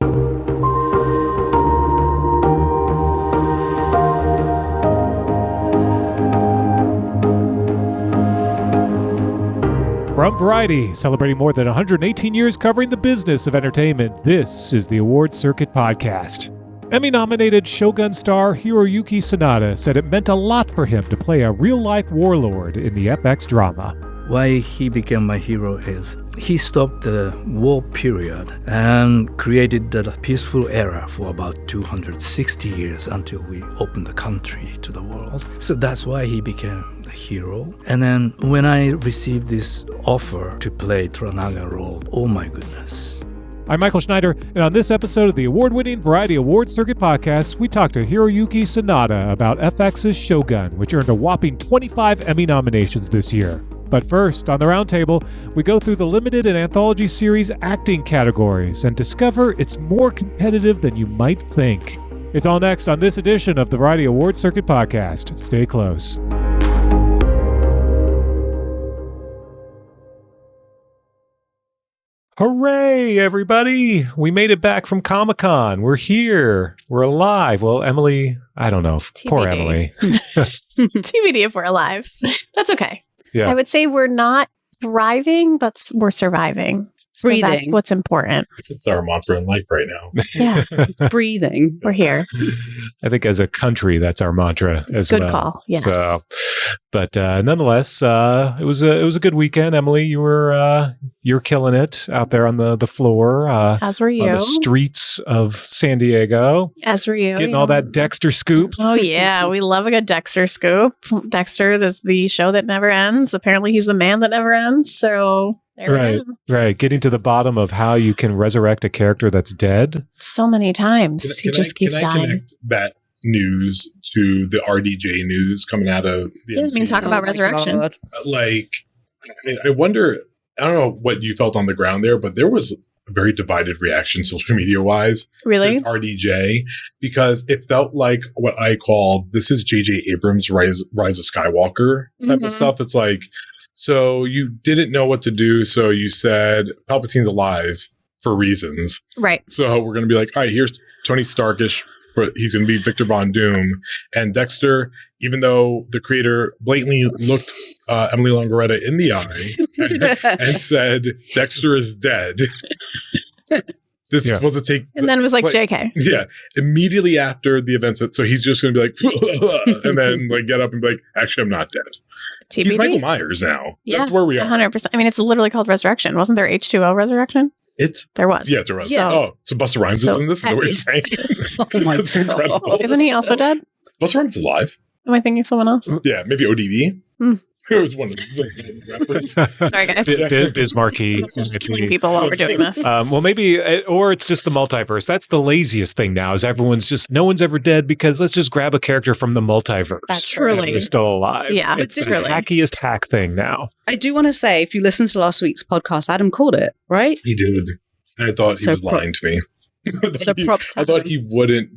From Variety, celebrating more than 118 years covering the business of entertainment, this is the Award Circuit Podcast. Emmy-nominated Shogun star Hiroyuki Sanada said it meant a lot for him to play a real-life warlord in the FX drama. Why he became my hero is he stopped the war period and created the peaceful era for about 260 years until we opened the country to the world. So that's why he became the hero. And then when I received this offer to play Toranaga role, oh my goodness. I'm Michael Schneider, and on this episode of the award-winning Variety Award Circuit Podcast, we talk to Hiroyuki Sanada about FX's Shogun, which earned a whopping 25 Emmy nominations this year. But first, on the Roundtable, we go through the limited and anthology series acting categories and discover it's more competitive than you might think. It's all next on this edition of the Variety Award Circuit Podcast. Stay close. Hooray, everybody! We made it back from Comic-Con. We're here. We're alive. Well, Emily, I don't know. TBD. Poor Emily. TBD if we're alive. That's okay. Yeah. I would say we're not thriving, but we're surviving. So Breathing. that's what's important. It's our mantra in life right now. Yeah, Breathing. we're here. I think as a country, that's our mantra as Good well. call. Yeah. So, but nonetheless, it was a good weekend. Emily, you're killing it out there on the floor, As were on you. the streets of San Diego, As were you. getting all that Dexter scoop. Oh, yeah. We love a good Dexter scoop. Dexter is the show that never ends. Apparently, he's the man that never ends. So, there we Right, go. right. Getting to the bottom of how you can resurrect a character that's dead. So many times. He just keeps can I dying. connect that news to the RDJ news coming out of the Yeah, I mean, MCU? talk about resurrection. God. Like, I wonder, I don't know what you felt on the ground there, but there was a very divided reaction social media wise Really? to RDJ, because it felt like what I called, this is J.J. Abrams' Rise of Skywalker type of Mhm. stuff. It's like, so you didn't know what to do, so you said Palpatine's alive for reasons. Right. So we're going to be like, all right, here's Tony Starkish. He's going to be Victor Von Doom. And Dexter, even though the creator blatantly looked Emily Longeretta in the eye and said, Dexter is dead. This is supposed to take... And then it was like JK. Yeah. Immediately after the events. So he's just going to be like, and then like get up and be like, actually, I'm not dead. TBD. He's Michael Myers now. Yeah, That's where we are. 100%. I mean, it's literally called Resurrection. Wasn't there H2O Resurrection? It's... There was. Yeah, it's a rest. Yeah. Oh, so Busta Rhymes So, is in this? Is that what you're saying? Oh my That's God. incredible. Isn't he also dead? Busta Rhymes is alive. Am I thinking of someone else? Yeah, maybe ODB. Hmm. It was one of the rappers. Sorry, guys. Bismarcky. I'm just killing people while we're doing this. Well, maybe, or it's just the multiverse. That's the laziest thing now. Is no one's ever dead because let's just grab a character from the multiverse. That's if truly- they're still alive. Yeah, it's the truly. hackiest hack thing now. I do want to say, if you listen to last week's podcast, Adam called it, right? He did. And I thought he So was lying to me. So props to I thought him. he wouldn't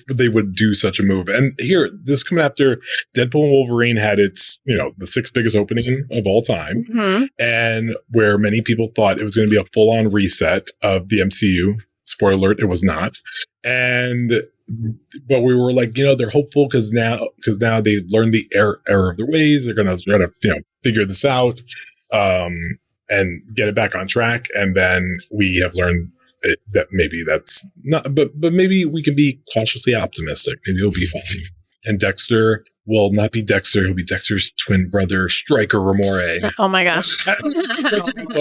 they would do such a move. And here, this coming after Deadpool and Wolverine had its, the sixth biggest opening of all time. Mhm. And where many people thought it was going to be a full-on reset of the MCU. Spoiler alert, it was not. But we were like, they're hopeful because now they've learned the error of their ways. They're going to figure this out and get it back on track. And then we have learned that maybe that's not, but maybe we can be cautiously optimistic. Maybe it'll be fine. And Dexter will not be Dexter. He'll be Dexter's twin brother, Stryker Ramore. Oh my gosh. Thought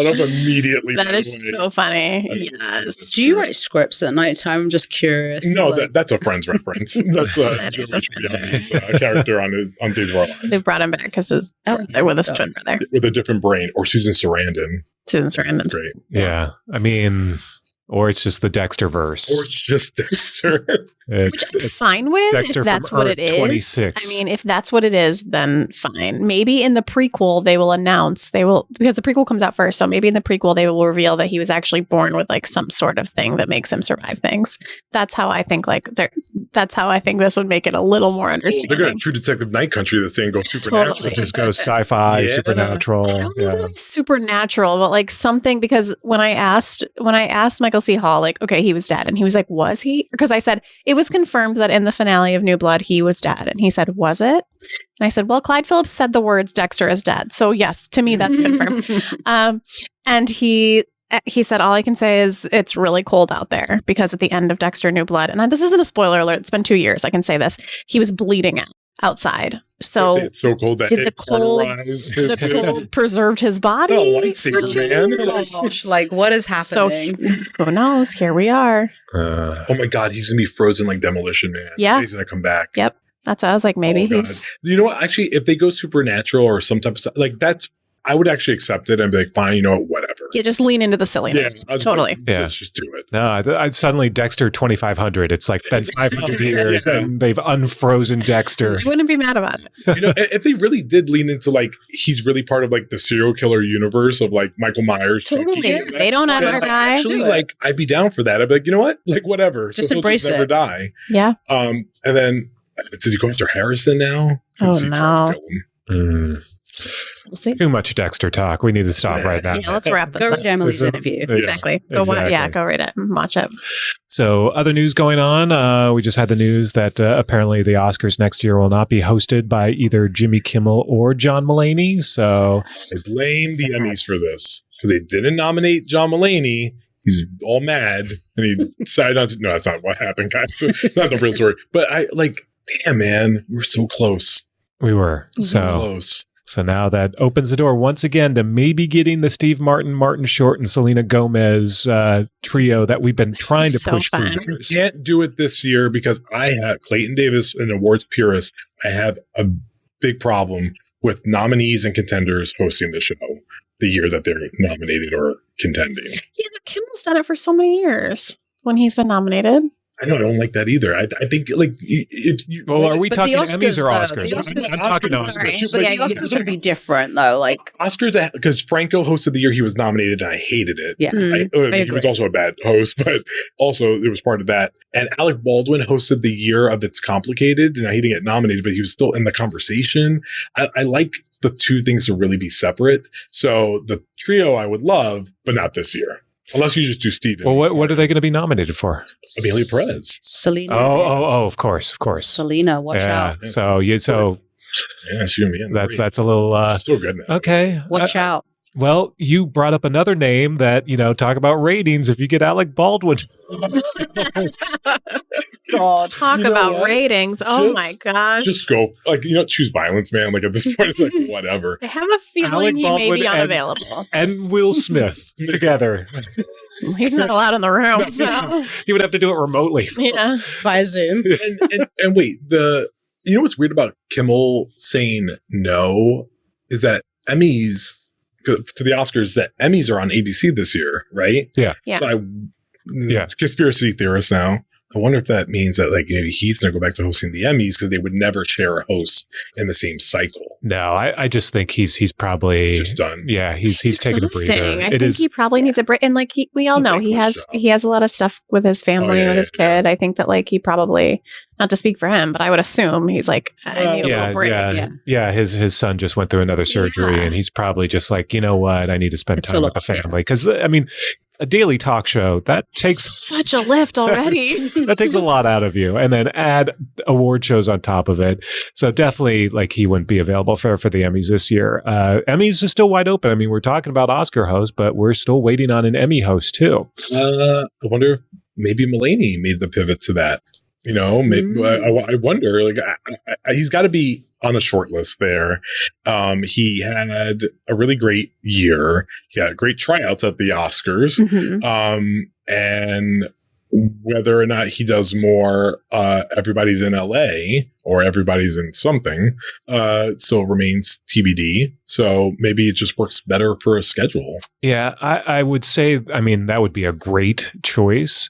of immediately. That is so funny. Yes. Do you write scripts at night time? I'm just curious. No, Like- that's a Friends reference. That's That Joe is a Tribbiani's character on Days of Our They Lives brought him back because his brother with his twin brother. with a different brain, or Susan Sarandon. Susan Sarandon's Great. Yeah. I mean, or it's just the Dexter verse. Or it's just Dexter. Which I'm fine with Dexter if that's from what Earth it is. 26. I mean, if that's what it is, then fine. Maybe in the prequel they will announce because the prequel comes out first. So maybe in the prequel they will reveal that he was actually born with like some sort of thing that makes him survive things. That's how I think that's how I think this would make it a little more They're understanding. going to True Detective Night Country this thing, go supernatural. Totally. Just go sci-fi, Yeah. supernatural. I don't know if it was supernatural, but like something, because when I asked Michael C. Hall, like, okay, he was dead, and he was like, was he? Because I said it was confirmed that in the finale of New Blood he was dead, and he said, was it? And I said, well, Clyde Phillips said the words Dexter is dead, so yes, to me that's confirmed. And he said, all I can say is it's really cold out there, because at the end of Dexter New Blood, and this isn't a spoiler alert, it's been 2 years, I can say this, he was bleeding out outside. So It's so cold that did it the cold preserved his body? The lightsaber, for 2 man. years? Gosh, like, what is happening? So who knows? Here we are. Oh my God, he's gonna be frozen like Demolition Man. Yeah. He's gonna come back. Yep. That's what I was like, maybe Oh, God. he's You know what? Actually, if they go supernatural or some type of like that's, I would actually accept it and be like, fine, you know what, whatever. yeah, just lean into the silliness. I was Totally. like, Yeah. Let's just do it. No, I suddenly Dexter 2500. It's like been 500 years and they've unfrozen Dexter. I wouldn't be mad about it. You know, if they really did lean into like he's really part of like the serial killer universe of like Michael Myers. Totally. Chucky, They don't then ever die. Actually, Do it. like I'd be down for that. I'd be like, you know what? Like whatever. Just he'll embrace never it. die. Yeah. And then did he go after Harrison now? Oh, He tried to no. kill him. We'll see. Too much Dexter talk. We need to stop right now. Yeah, let's wrap this Go up. read Emily's Is it- interview. Exactly. Go Exactly. go read it and watch it. So, other news going on. We just had the news that apparently the Oscars next year will not be hosted by either Jimmy Kimmel or John Mulaney. So, I blame the Emmys for this because they didn't nominate John Mulaney. He's all mad and he decided not to. No, that's not what happened, guys. Not the real story. But I like, damn, man, we're so close. we were. So close. So now that opens the door once again to maybe getting the Steve Martin, Martin Short, and Selena Gomez trio that we've been trying to So push for fun. years. Can't do it this year because I have Clayton Davis, an awards purist. I have a big problem with nominees and contenders hosting the show the year that they're nominated or contending. Yeah, but Kimmel's done it for so many years when he's been nominated. I know I don't like that either. I think like if you Well, are we But talking the Emmys or though, Oscars? the Oscars, I'm talking Oscars, Oscars. sorry, Just but like- the Oscars would be different though. Like, Oscars, because Franco hosted the year he was nominated and I hated it. yeah, Mm. He agree. was also a bad host, but also it was part of that. And Alec Baldwin hosted the year of It's Complicated, and he didn't get nominated, but he was still in the conversation. I like the two things to really be separate. So the trio I would love, but not this year. Unless you just do Steven. Well, what are they going to be nominated for? Amelia Perez. Selena. Of course. Selena, watch Yeah. out. So Yeah, she and me. that's a little so good now. okay. Watch out. Well, you brought up another name that, talk about ratings. If you get Alec Baldwin, God. Talk You know about what? ratings. Oh Just- my gosh. Just go, choose violence, man. Like at this point, it's like whatever. I have a feeling Alec he Baldwin may be and- unavailable. and Will Smith together, He's not allowed in the room. No, So. he would have to do it remotely. Yeah. Via Zoom. And wait, you know what's weird about Kimmel saying no is that Emmys to the Oscars, that Emmys are on ABC this year, right? Yeah. Yeah. So conspiracy theorist now. I wonder if that means that he's going to go back to hosting the Emmys because they would never share a host in the same cycle. No, I just think he's probably Just done. Yeah, he's taking a Exhausting. breather. I think he probably needs a break. And we all It's a know thankless he has a lot of stuff with his family and with his yeah. kid. I think that he probably, not to speak for him, but I would assume he's I need a little break. Yeah. His son just went through another surgery, Yeah. and he's probably just like, you know what, I need to spend It's time a with the lot, yeah. family because a daily talk show that takes Such a lift already. that takes a lot out of you, and then add award shows on top of it. So definitely, he wouldn't be available for the Emmys this year. Emmys is still wide open. I mean, we're talking about Oscar hosts, but we're still waiting on an Emmy host too. I wonder if maybe Mulaney made the pivot to that. Maybe, I wonder. He's got to be on the short list there. He had a really great year. He had great tryouts at the Oscars. Mhm. And whether or not he does more, everybody's in LA or everybody's in something, still remains TBD. So maybe it just works better for a schedule. Yeah, I would say, that would be a great choice.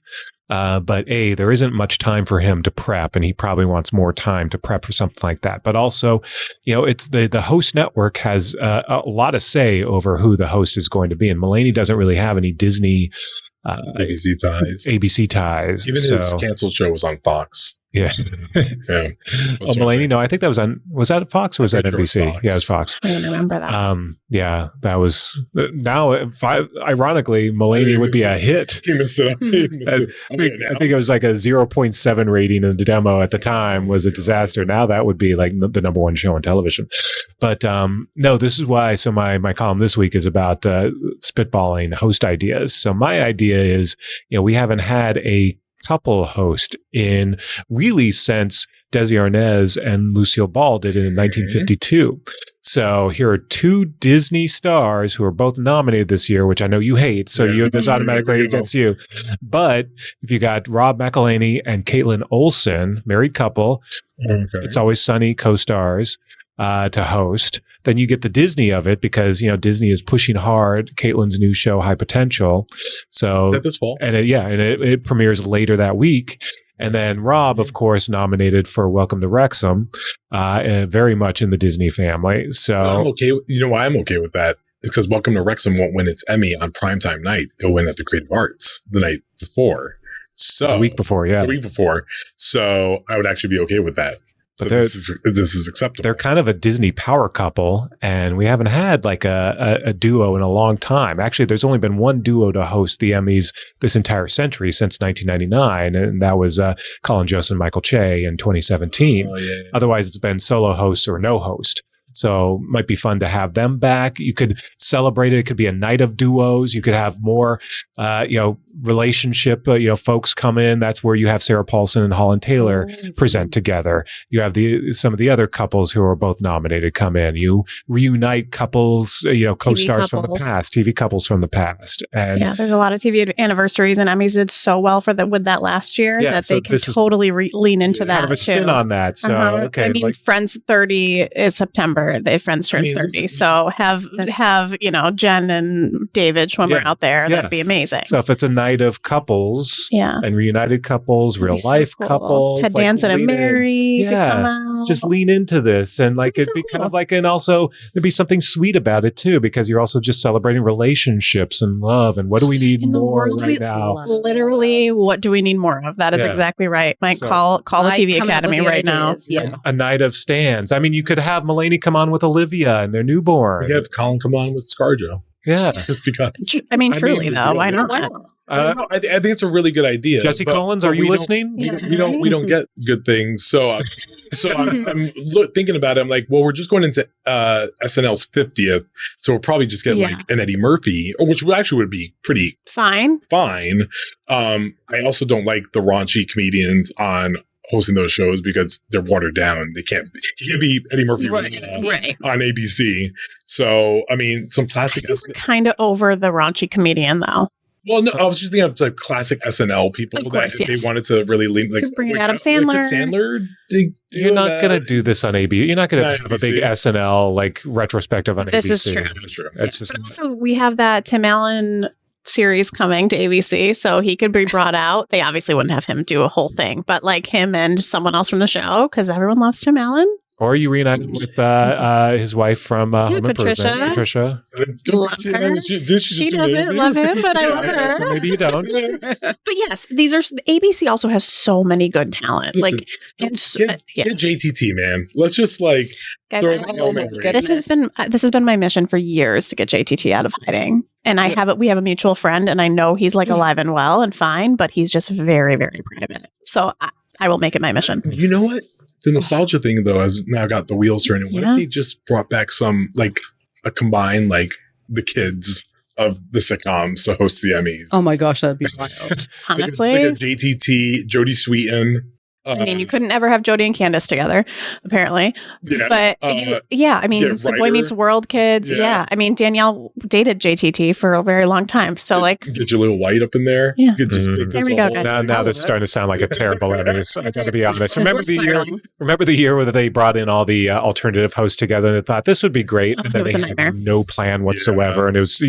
But there isn't much time for him to prep, and he probably wants more time to prep for something like that. But also, it's the host network has a lot of say over who the host is going to be, and Mulaney doesn't really have any Disney ABC ties. Even his canceled show was on Fox. Yeah. Yeah. Mulaney, no, I think was that Fox or was that NBC? Fox. Yeah, it was Fox. I don't remember that. Yeah, that was ironically, Mulaney would be a hit. He missed it. I think it was like a 0.7 rating in the demo at the time was a disaster. Now that would be like the number one show on television. But no, this is why. So my column this week is about spitballing host ideas. So my idea is, we haven't had a couple host in really since Desi Arnaz and Lucille Ball did it in 1952. So here are two Disney stars who are both nominated this year, which I know you hate. So this automatically against you. But if you got Rob McElhenney and Caitlin Olsen, married couple, It's Always Sunny co-stars to host. Then you get the Disney of it because, Disney is pushing hard Caitlin's new show, High Potential. So this fall. And it premieres later that week. And then Rob, of course, nominated for Welcome to Wrexham, very much in the Disney family. So I'm okay. You know why I'm okay with that? It's because Welcome to Wrexham won't win its Emmy on primetime night. It'll win at the Creative Arts the night before. So the week before, yeah. The week before. So I would actually be okay with that. So this is acceptable. They're kind of a Disney power couple, and we haven't had like a duo in a long time. Actually, there's only been one duo to host the Emmys this entire century since 1999, and that was Colin Jost and Michael Che in 2017. Oh, yeah. Otherwise, it's been solo hosts or no host. So might be fun to have them back. You could celebrate it. It could be a night of duos. You could have more, relationship, folks come in. That's where you have Sarah Paulson and Holland Taylor present together. You have some of the other couples who are both nominated come in. You reunite couples, co-stars from the past, TV couples from the past. And there's a lot of TV anniversaries, and Emmys did so well with that last year that they can totally lean into that kind of a spin on that. So okay, Friends 30 is September. Friends turns 30. So have Jen and David when we're out there. That'd be amazing. So if it's a night of couples and reunited couples, real life couples, Ted Danson and Mary could come out. Just lean into this and it'd be kind of like, and also there'd be something sweet about it too, because you're also just celebrating relationships and love and what do we need more right now? Literally, what do we need more of? That is exactly right. Mike, call the TV Academy right now. Yeah. A night of stands. I mean, you could have Mulaney come on with Olivia and their newborn. You could have Colin come on with ScarJo. Yeah. Just because. Truly though, why not? I think it's a really good idea. Jesse Collins, are you listening? We don't get good things. So I'm thinking about it. I'm like, well, we're just going into SNL's 50th, so we'll probably just get like an Eddie Murphy, which actually would be pretty fine. I also don't like the raunchy comedians on hosting those shows because they're watered down. He can't be Eddie Murphy on ABC. So, I mean, some classic. We're kind of over the raunchy comedian, though. Well, no, I was just thinking of like classic SNL people that if they wanted to really lean, like bring in Adam Sandler. You're not going to do this on ABC. You're not going to have a big SNL like retrospective on ABC. This is true. It's just, but also, we have that Tim Allen series coming to ABC, so he could be brought out. They obviously wouldn't have him do a whole thing, but like him and someone else from the show, because everyone loves Tim Allen. Or you reunite him with his wife from Home Patricia. Improvement. Patricia. Love her. She doesn't love him, but I love her. So maybe you don't. But yes, ABC also has so many good talent. Listen, get JTT, man. Let's just like throw This has been my mission for years to get JTT out of hiding. And we have a mutual friend, and I know he's like alive and well and fine, but he's just very, very private. So I will make it my mission. You know what? The nostalgia thing, though, has now got the wheels turning. What if they just brought back some, like, a combined, like, the kids of the sitcoms to host the Emmys? Oh my gosh, that'd be wild. Honestly. Like a JTT, Jodie Sweetin, I mean, you couldn't ever have Jodie and Candace together, apparently. Yeah. But I mean, yeah, the Boy writer. Meets World kids. Yeah. Yeah. I mean, Danielle dated JTT for a very long time. So, like, Get your little white up in there. Yeah. You could just make There this we a go, whole guys. thing. Now this is starting to sound like a terrible Emmys. I got to be honest. We're spiraling. Remember the year where they brought in all the alternative hosts together and thought this would be great, Oh, and it then was they a had nightmare. no plan whatsoever. And it was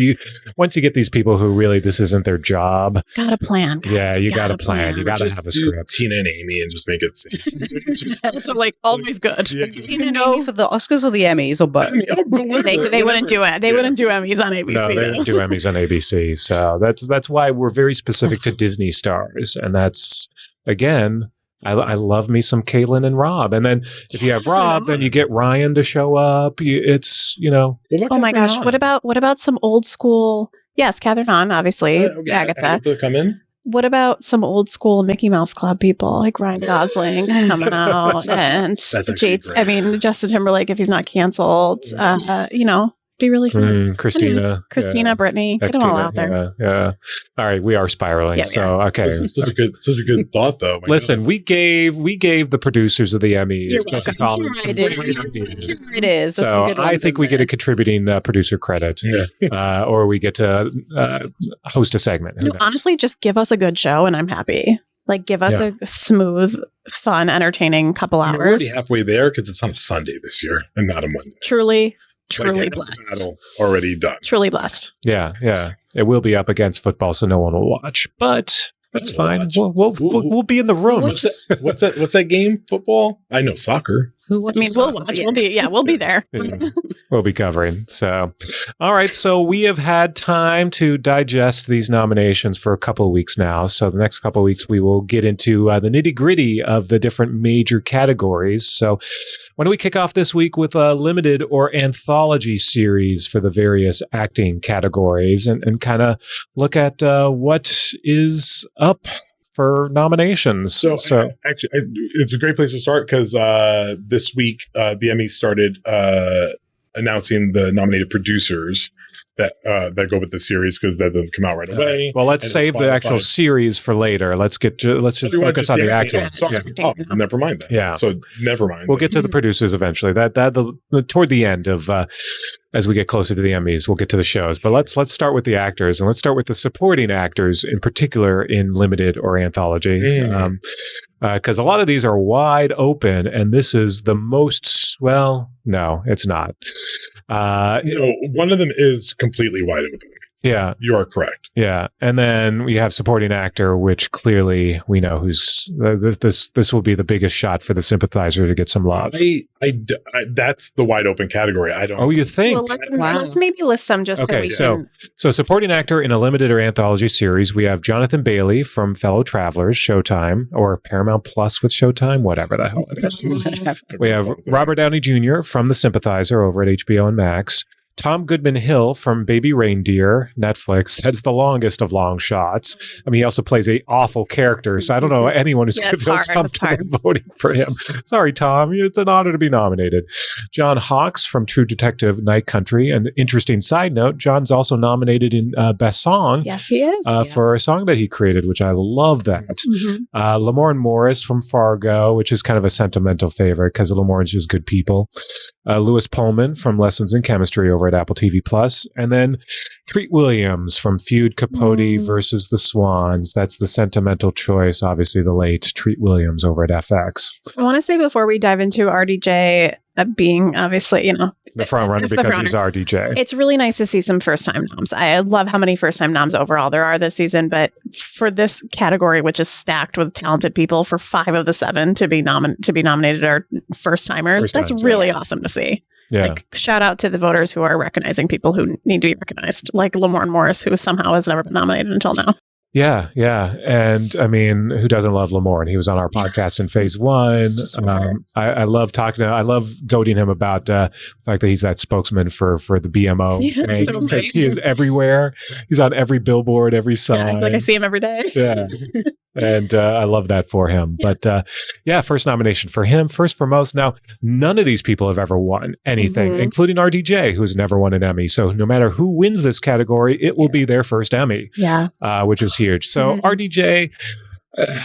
once you get these people who really this isn't their job. Got a plan. guys. Yeah, you got to plan. You got to Just have a do script. Tina and Amy and just make it safe. So, like, always good. Yeah. Do you know for the Oscars or the Emmys or both? I mean, I'll go with They it. wouldn't do it. They wouldn't do Emmys on ABC. No, they though. don't do Emmys on ABC. So that's why we're very specific to Disney stars, and that's again. I love me some Caitlin and Rob, and then if you have Rob, then you get Ryan to show up. It's Well, Oh my gosh! What about some old school? Yes, Catherine Hahn, obviously. Agatha. Agatha come in. What about some old school Mickey Mouse Club people like Ryan Gosling coming out and actually Jates? great. I mean, Justin Timberlake if he's not canceled. Be really fun. Christina, Anyways, Christina, Brittany, get them all out there. Yeah. All right, we are spiraling. Yeah, so okay. Such a good thought, though. My Listen, God. we gave the producers of the Emmys, You're Jessica welcome. Collins, some It great is. ideas. It is. There's some So good I ones think in we get there. a contributing producer credit, or we get to host a segment. Who No, knows? honestly, just give us a good show and I'm happy. Like, give us Yeah. a smooth, fun, entertaining couple We're hours. already halfway there because it's on a Sunday this year and not a Monday. Truly Like, half the blessed. battle already done. Truly blessed. Yeah. It will be up against football, so no one will watch. But that's We'll fine. watch. We'll be in the room. What's that game? Football? I know soccer. Who I watches mean, we'll that? watch. Yeah. We'll be there. Yeah. We'll be covering. So, all right. So we have had time to digest these nominations for a couple of weeks now. So the next couple of weeks, we will get into the nitty gritty of the different major categories. So why don't we kick off this week with a limited or anthology series for the various acting categories and kind of look at what is up for nominations. So actually, it's a great place to start because this week the Emmys started announcing the nominated producers that go with the series because that doesn't come out right away. well, let's And save the actual qualified. series for later. Let's just You wanna focus just on the acting? acting. Sorry. Yeah. Oh, never mind that. Yeah. So never mind. We'll get to the producers eventually. Toward the end of as we get closer to the Emmys, we'll get to the shows. But let's start with the actors, and let's start with the supporting actors in particular in limited or anthology, because a lot of these are wide open, and this is the most. Well, no, it's not. No, one of them is completely wide open. Yeah, You are correct. yeah, and then we have supporting actor, which clearly we know who's this will be the biggest shot for the sympathizer to get some love. I that's the wide open category. I don't. Oh, you think? Well, Wow. let's maybe list some just Okay, so we can. So supporting actor in a limited or anthology series, we have Jonathan Bailey from Fellow Travelers, Showtime, or Paramount Plus with Showtime, whatever the hell it is. We have Robert Downey Jr. from The Sympathizer over at HBO and Max. Tom Goodman Hill from Baby Reindeer, Netflix. That's the longest of long shots. I mean, he also plays a awful character, so I don't know anyone who's Yeah, going it's to feel hard. It's comfortable voting for him. Sorry, Tom. It's an honor to be nominated. John Hawkes from True Detective Night Country. And interesting side note, John's also nominated in Best Song Yes, he is. for a song that he created, which I love that. Mhm. Lamorne Morris from Fargo, which is kind of a sentimental favorite because Lamorne's just good people. Lewis Pullman from Lessons in Chemistry over at Apple TV Plus, and then Treat Williams from Feud Capote versus the Swans. That's the sentimental choice, obviously the late Treat Williams over at FX. I want to say before we dive into RDJ being obviously, The front runner The because front he's RDJ. it's really nice to see some first time noms. I love how many first time noms overall there are this season, but for this category, which is stacked with talented people, for 5 of the 7 to be nominated are first timers. First That's times, really awesome to see. Yeah. Like, shout out to the voters who are recognizing people who need to be recognized, like Lamorne Morris, who somehow has never been nominated until now. Yeah, yeah. And I mean, who doesn't love Lamorne? He was on our podcast in phase 1. I love I love goading him about the fact that he's that spokesman for the BMO. Yeah, thing, so because great. he is everywhere. He's on every billboard, every Yeah, I sign. feel like I see him every day. Yeah. And I love that for him. But first nomination for him, first for most. Now, none of these people have ever won anything, Mhm. including RDJ, who's never won an Emmy. So no matter who wins this category, it will be their first Emmy, Yeah. which is huge. So Mhm. RDJ,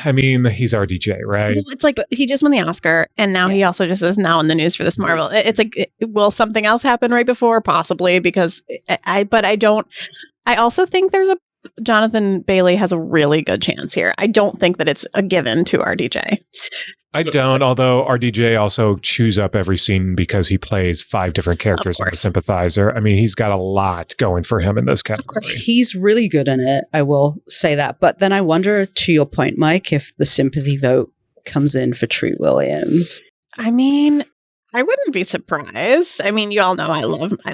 I mean, he's RDJ, right? Well, it's like he just won the Oscar, and now he also just is now in the news for this Marvel. It's like, will something else happen right before? Possibly, because I also think there's Jonathan Bailey has a really good chance here. I don't think that it's a given to RDJ. I don't, although RDJ also chews up every scene because he plays 5 different characters in The Sympathizer. I mean, he's got a lot going for him in this category. He's really good in it, I will say that. But then I wonder, to your point, Mike, if the sympathy vote comes in for Treat Williams. I mean, I wouldn't be surprised. I mean, you all know I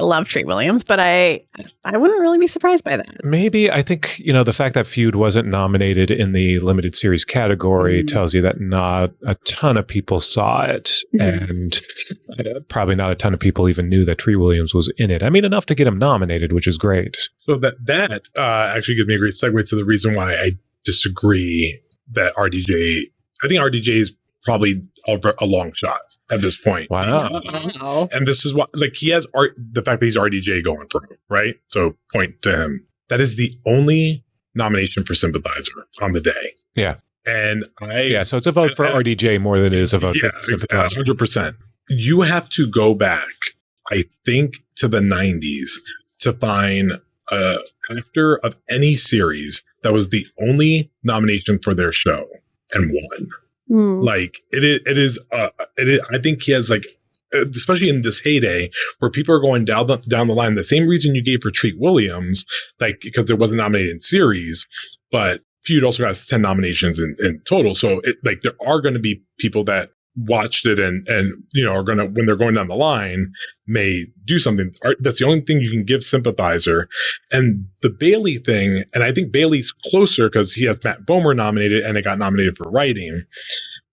love Treat Williams, but I wouldn't really be surprised by that. Maybe. I think, the fact that Feud wasn't nominated in the limited series category tells you that not a ton of people saw it, and probably not a ton of people even knew that Treat Williams was in it. I mean, enough to get him nominated, which is great. So that actually gives me a great segue to the reason why I disagree that RDJ. I think RDJ is probably a long shot at this point. Wow. And this is what, he has the fact that he's RDJ going for him, right? So point to him. That is the only nomination for Sympathizer on the day. Yeah. And so it's a vote for RDJ more than it is a vote for Sympathizer. 100%. You have to go back, I think, to the 90s to find an actor of any series that was the only nomination for their show and won. It is. I think he has especially in this heyday where people are going down the line. The same reason you gave for Treat Williams, because it wasn't nominated in series, but Feud also has 10 nominations in total. So there are going to be people that watched it and are going to, when they're going down the line, may do something. That's the only thing you can give Sympathizer. And the Bailey thing, and I think Bailey's closer because he has Matt Bomer nominated and it got nominated for writing,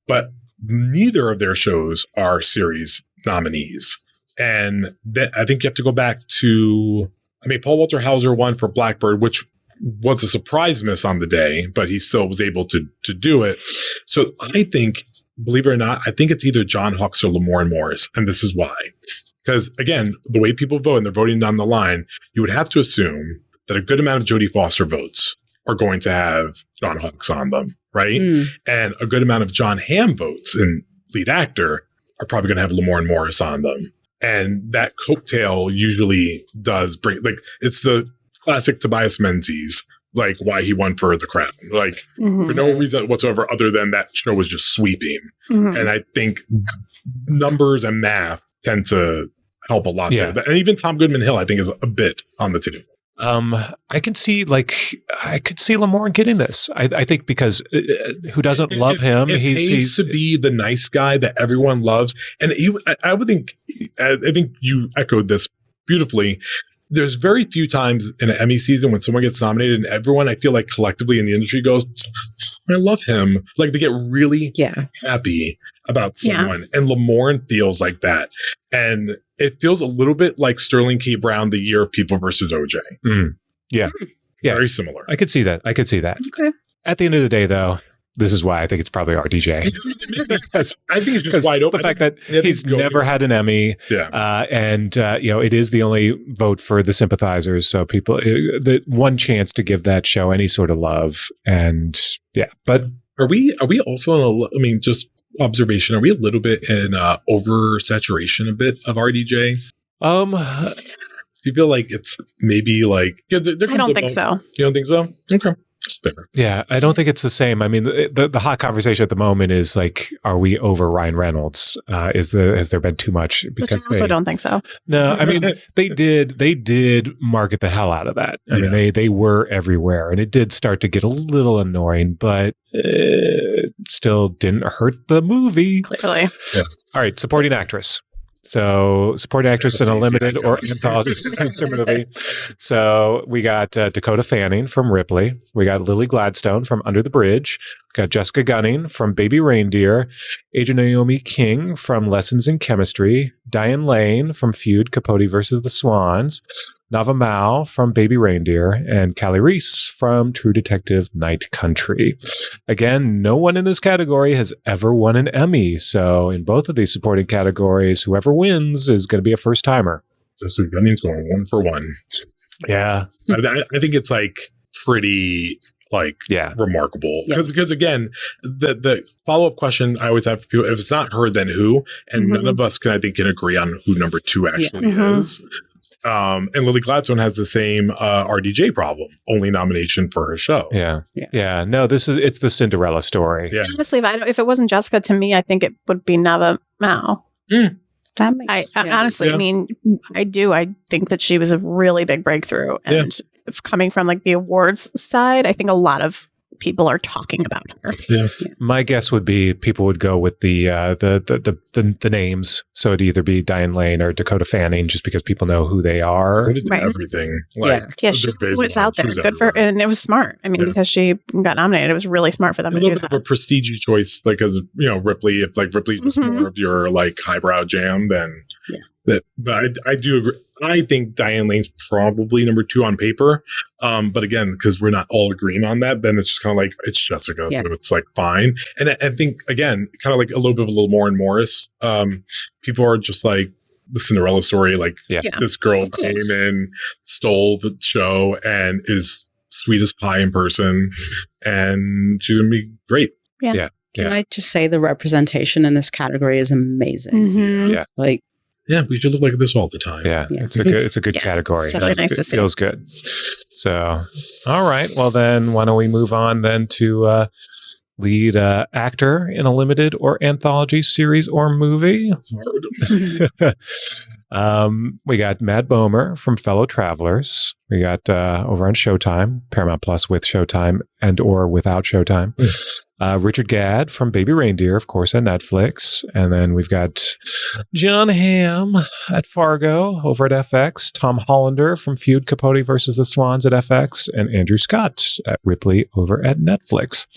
but neither of their shows are series nominees. And I think you have to go back to, Paul Walter Hauser won for Blackbird, which was a surprise miss on the day, but he still was able to do it. So I think, believe it or not, I think it's either John Hawkes or Lamorne Morris. And this is why. Because, again, the way people vote, and they're voting down the line, you would have to assume that a good amount of Jodie Foster votes are going to have John Hawkes on them, right? And a good amount of John Hamm votes in lead actor are probably going to have Lamorne Morris on them. And that coattail usually does bring, it's the classic Tobias Menzies, why he won for The Crown, for no reason whatsoever other than that show was just sweeping. And I think numbers and math tend to help a lot there. And even Tom Goodman Hill, I think, is a bit on the table. I could see Lamorne getting this. I think because who doesn't love him? He's to be the nice guy that everyone loves. And I would think, I think you echoed this beautifully. There's very few times in an Emmy season when someone gets nominated and everyone, I feel like collectively in the industry goes, I love him. They get really happy about someone. And Lamorne feels like that. And it feels a little bit like Sterling K. Brown, The Year of People versus OJ. Yeah. Very similar. I could see that. Okay. At the end of the day, though, this is why I think it's probably RDJ. I think it's just wide open. The fact that he's never had an Emmy, and it is the only vote for the Sympathizers. So people, the one chance to give that show any sort of love, and But are we also? Just observation. Are we a little bit in oversaturation a bit of RDJ? Do you feel like it's maybe I don't think so. You don't think so? Okay. Yeah, I don't think it's the same. The hot conversation at the moment is are we over Ryan Reynolds? Has there been too much? Because I also don't think so. No, they did market the hell out of that. They were everywhere, and it did start to get a little annoying, but it still didn't hurt the movie. Clearly. Yeah. All right, supporting actress. So, supporting actress in a limited or anthology movie. So, we got Dakota Fanning from Ripley. We got Lily Gladstone from Under the Bridge. We got Jessica Gunning from Baby Reindeer. Agent Naomi King from Lessons in Chemistry. Diane Lane from Feud, Capote versus the Swans. Nava Mao from Baby Reindeer, and Callie Reese from True Detective Night Country. Again, no one in this category has ever won an Emmy, so in both of these supporting categories, whoever wins is going to be a first-timer. Jessica Gunning's going 1 for 1. Yeah. I think it's pretty like Yeah. remarkable. Yeah. Because again, the follow-up question I always have for people, if it's not her, then who? And none of us can agree on who number 2 actually is. And Lily Gladstone has the same RDJ problem, only nomination for her show. Yeah. No, it's the Cinderella story. Yeah. Honestly, if it wasn't Jessica, to me, I think it would be Nava Mao. That makes Honestly, I mean, I think that she was a really big breakthrough. And if coming from like the awards side, I think a lot of people are talking about her. My guess would be people would go with the names. So it'd either be Diane Lane or Dakota Fanning, just because people know who they are. She did everything. Like, Yeah, she was out there. Good for, and it was smart. I mean, because she got nominated, it was really smart for them a to little do bit that. of a prestige choice, like, as Ripley. If like Ripley was more of your like highbrow jam, then but I do agree. I think Diane Lane's probably number 2 on paper. But again, because we're not all agreeing on that, then it's just kind of like, it's Jessica. So it's like fine. And I think, again, kind of like a little bit of a little more in Morris. People are just like the Cinderella story. Like this girl came in, stole the show, and is sweet as pie in person. And she's going to be great. Yeah. Can I just say the representation in this category is amazing? Yeah. Like, yeah, we should look like this all the time. Yeah. It's a good category. It's definitely nice to see. Feels good. So, all right. Well, then why don't we move on then to lead actor in a limited or anthology series or movie? We got Matt Bomer from Fellow Travelers. We got over on Showtime, Paramount Plus with Showtime and or without Showtime. Richard Gadd from Baby Reindeer, of course, on Netflix. And then we've got John Hamm at Fargo over at FX, Tom Hollander from Feud Capote versus the Swans at FX, and Andrew Scott at Ripley over at Netflix.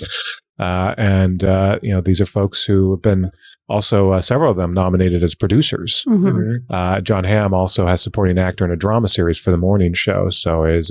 These are folks who have been also several of them nominated as producers. John Hamm also has supporting actor in a drama series for the morning show. So it is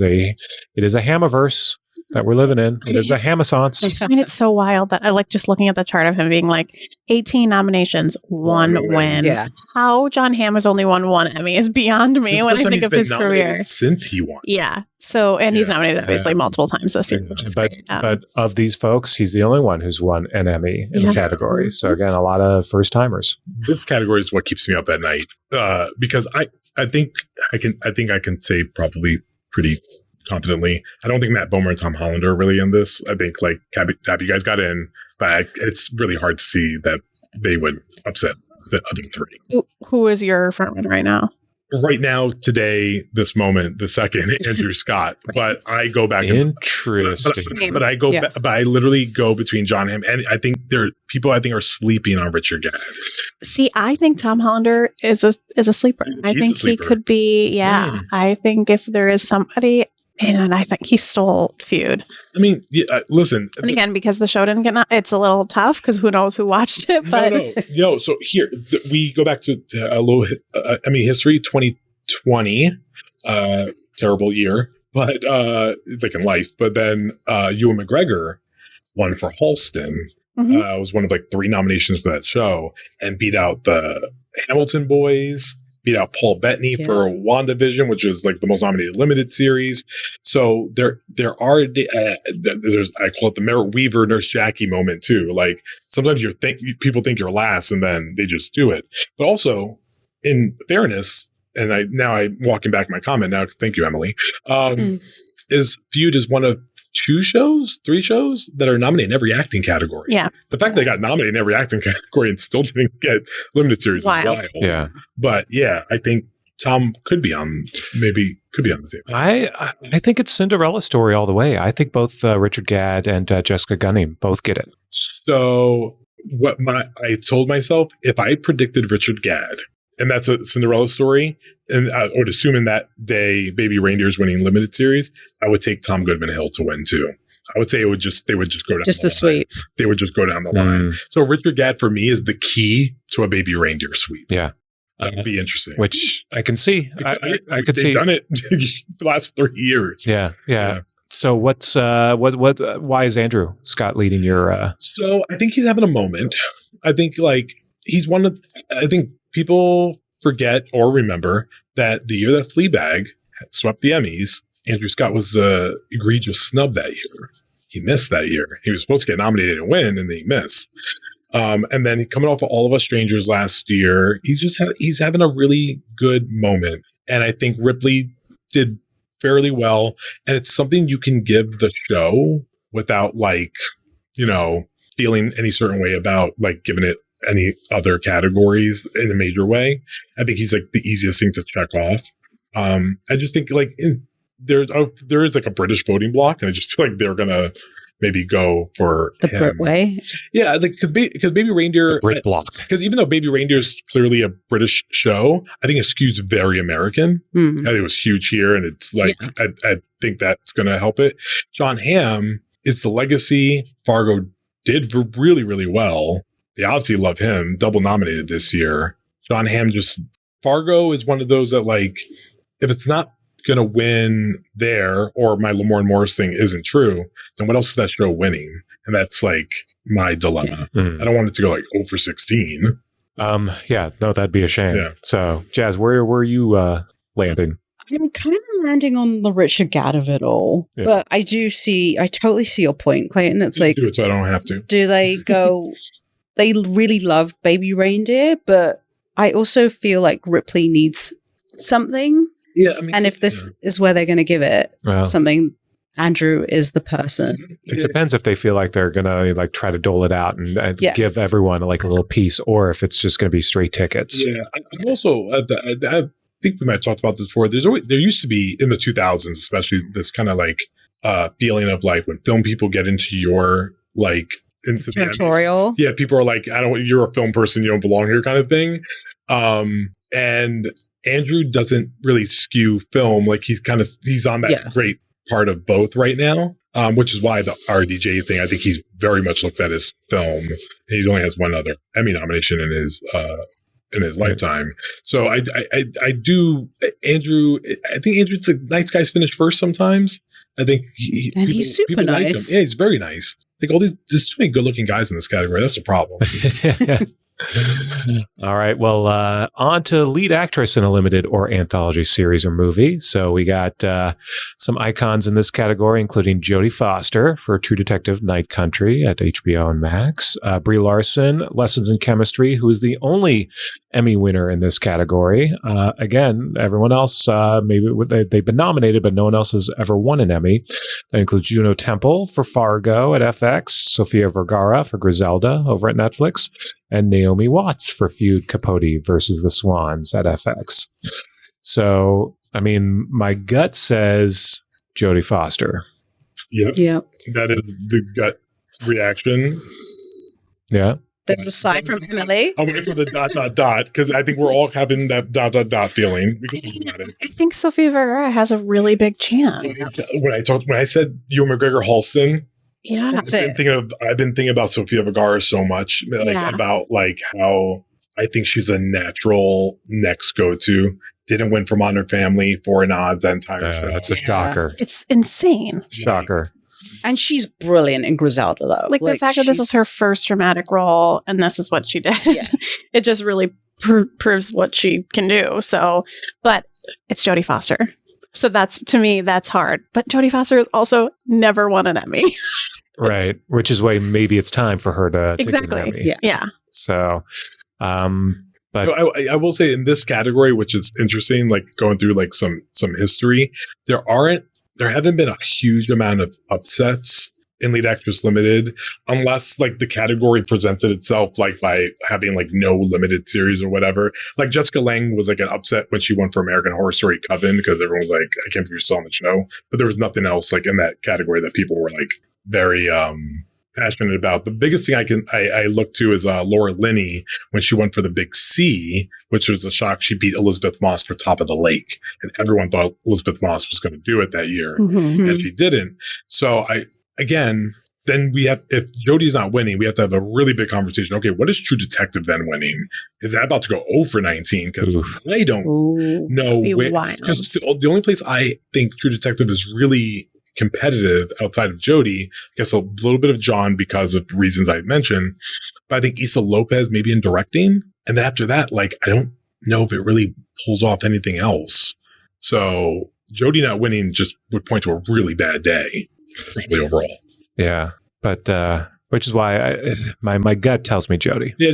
a Hammiverse that we're living in. It is a Hamissance. I mean, it's so wild that I like just looking at the chart of him being like 18 nominations, 1 win. Yeah. How John Hamm has only won 1 Emmy is beyond me when I think of his career. Since he won. Yeah. So, and he's nominated obviously multiple times this year, which is great. But of these folks, he's the only one who's won an Emmy in the category. So again, a lot of first timers. This category is what keeps me up at night, because I think I can say probably pretty confidently, I don't think Matt Bomer and Tom Hollander are really in this. I think like Tab, you guys got in, but it's really hard to see that they would upset the other 3. Who is your frontman right now? Right now, today, this moment, the second, Andrew Scott. But I go back. Interesting. But I go. But I literally go between John Hamm and I think there are people I think are sleeping on Richard Gadd. See, I think Tom Hollander is a sleeper. I think he could be. Yeah, I think if there is somebody. Man, I think he stole Feud. I mean, listen. And again, because the show didn't get it's a little tough because who knows who watched it. But no. So here we go back to a little Emmy history. 2020, terrible year, but like in life. But then Ewan McGregor won for Halston. Was one of like 3 nominations for that show and beat out the Hamilton boys. Beat out Paul Bettany for WandaVision, which is like the most nominated limited series. So there are there's, I call it the Merritt Weaver Nurse Jackie moment too. Like sometimes people think you're last and then they just do it. But also, in fairness, and I'm walking back my comment now. Thank you, Emily. Is Feud is one of 3 shows that are nominated in every acting category. Yeah. The fact they got nominated in every acting category and still didn't get limited series is wild. Yeah. But yeah, I think Tom could be on the table. I think it's Cinderella story all the way. I think both Richard Gadd and Jessica Gunning both get it. So I told myself, if I predicted Richard Gadd, and that's a Cinderella story, and I would assume in that day Baby Reindeer's winning limited series, I would take Tom Goodman Hill to win too. I would say they would just go down just the a sweep. They would just go down the line. So Richard Gadd for me is the key to a Baby Reindeer sweep. Yeah. That would be interesting. Which I can see. I could see. They've done it the last 30 years. Yeah. So why is Andrew Scott leading your So I think he's having a moment. I think like he's I think people forget or remember that the year that Fleabag swept the Emmys, Andrew Scott was the egregious snub that year. he missed that year. He was supposed to get nominated and win, and then he missed. And then coming off of All of Us Strangers last year, he's having a really good moment. And I think Ripley did fairly well. And it's something you can give the show without feeling any certain way about giving it any other categories in a major way. I think he's the easiest thing to check off. I just think there is a British voting block, and I just feel like they're gonna maybe go for The him. Brit way. Yeah, because Baby Reindeer, Brit block. because even though Baby Reindeer is clearly a British show, I think it skews very American. Mm. I think it was huge here, and it's I think that's going to help it. John Hamm, it's the legacy. Fargo did really, really well. They obviously love him. Double nominated this year. John Hamm Fargo is one of those that if it's not going to win there, or my Lamorne Morris thing isn't true, then what else is that show winning? And that's my dilemma. Mm. I don't want it to go 0 for 16. Yeah, no, that'd be a shame. Yeah. So, Jazz, where were you landing? I'm kind of landing on the Richard Gadd of it all. Yeah. But I totally see your point, Clayton. It's Do it so I don't have to. do they go, they really love Baby Reindeer, but I also feel like Ripley needs something. Yeah, I mean, And if this is where they're going to give it Well, something, Andrew is the person. it depends if they feel like they're gonna try to dole it out and Yeah. give everyone a little piece, or if it's just gonna be straight tickets. Yeah, I'm also. I think we might have talked about this before. There used to be in the 2000s, especially this kind of feeling of when film people get into your into the Emmys. Territorial. Yeah, people are you're a film person, you don't belong here, kind of thing. And Andrew doesn't really skew film. He's on that great part of both right now, which is why the RDJ thing, I think he's very much looked at as film. He only has one other Emmy nomination in his lifetime. So I do, Andrew, I think Andrew's a nice guy's finish first sometimes. I think He's super like him. nice. Yeah, he's very nice. There's too many good looking guys in this category. That's the problem. All right. Well, on to lead actress in a limited or anthology series or movie. So we got some icons in this category, including Jodie Foster for True Detective Night Country at HBO and Max. Brie Larson, Lessons in Chemistry, who is the only Emmy winner in this category. Again, everyone else, maybe they've been nominated, but no one else has ever won an Emmy. That includes Juno Temple for Fargo at FX, Sofia Vergara for Griselda over at Netflix, and Naomi Watts for Feud Capote versus the Swans at FX. So, I mean, my gut says Jodie Foster. Yep. Yeah. That is the gut reaction. Yeah. There's a side from Emily. I'm waiting for the ... because I think we're all having that ... feeling. We can talk about it. I think Sofia Vergara has a really big chance. When I said Ewan McGregor Halston, Yeah. That's it. I've been thinking about Sofia Vergara so much, Yeah. about how I think she's a natural next go-to. Didn't win for Modern Family, 4 nods that entire show. That's a Yeah. shocker. It's insane. Shocker. And she's brilliant in Griselda, though. Like the fact that this is her first dramatic role and this is what she did. Yeah. It just really proves what she can do. So, but it's Jodie Foster. So to me, that's hard. But Jodie Foster has also never won an Emmy. Right. Which is why maybe it's time for her to get an Exactly. Emmy. Yeah. Yeah. So, but So I will say in this category, which is interesting, going through some history, there haven't been a huge amount of upsets in Lead Actress Limited, unless the category presented itself by having no limited series or whatever. Jessica Lange was an upset when she won for American Horror Story Coven, because everyone was I can't believe you're still on the show. But there was nothing else in that category that people were very passionate about. The biggest thing I look to is Laura Linney when she won for The Big C, which was a shock. She beat Elizabeth Moss for Top of the Lake, and everyone thought Elizabeth Moss was going to do it that year, Mhm. and she didn't. So then we have, if Jodie's not winning, we have to have a really big conversation. Okay, what is True Detective then winning? Is that about to go 0 for 19? Because Oof. I don't Ooh. know Be where. wild. Because the only place I think True Detective is really competitive outside of Jodie, I guess a little bit of John because of reasons I mentioned, but I think Issa Lopez maybe in directing. And then after that, I don't know if it really pulls off anything else. So Jodie not winning just would point to a really bad day, probably overall. Yeah, but which is why my gut tells me Jodie. Yeah,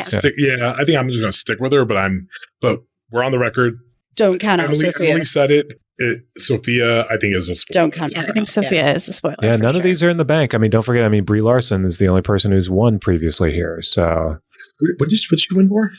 stick. Yeah, I think I'm just going to stick with her. But we're on the record. Don't count out Sophia. Emily said it. Sophia, I think, is a spoiler. Don't count. Yeah, I think Sophia is the spoiler. Yeah, for none sure. of these are in the bank. I mean, don't forget. I mean, Brie Larson is the only person who's won previously here. So, What did she win for?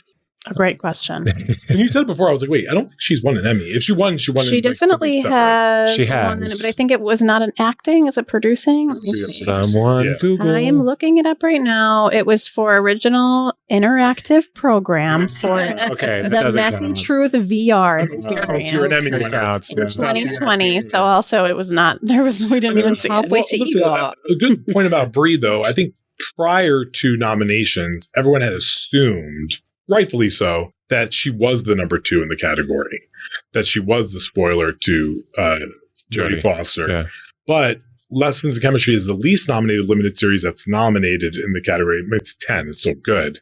A great question. And you said it before. I was like, wait, I don't think she's won an Emmy. If she won, she won. She in, definitely like, has. She has. One, but I think it was not an acting. Is it producing? Let me see. someone Yeah. Google. I am looking it up right now. It was for original interactive program for Okay, that the doesn't Meth and count. Truth VR Oh, so you're an Emmy That winner. counts. Yeah. 2020. So also it was not. We didn't even see it. halfway to listen, EGOT. a good point about Brie, though. I think prior to nominations, everyone had assumed, rightfully so, that she was the number 2 in the category, that she was the spoiler to Jodie Foster. Yeah. But Lessons in Chemistry is the least nominated limited series that's nominated in the category. I mean, it's 10. It's still good.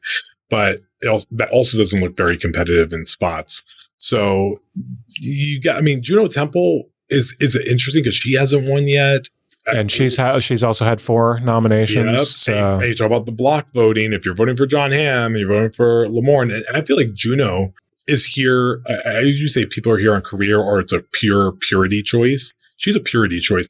But that also doesn't look very competitive in spots. So Juno Temple is interesting because she hasn't won yet. And she's also had 4 nominations. Yep. So. And you talk about the block voting. If you're voting for John Hamm, you're voting for Lamorne. And I feel like Juno is here. I usually say people are here on career or it's a purity choice. She's a purity choice.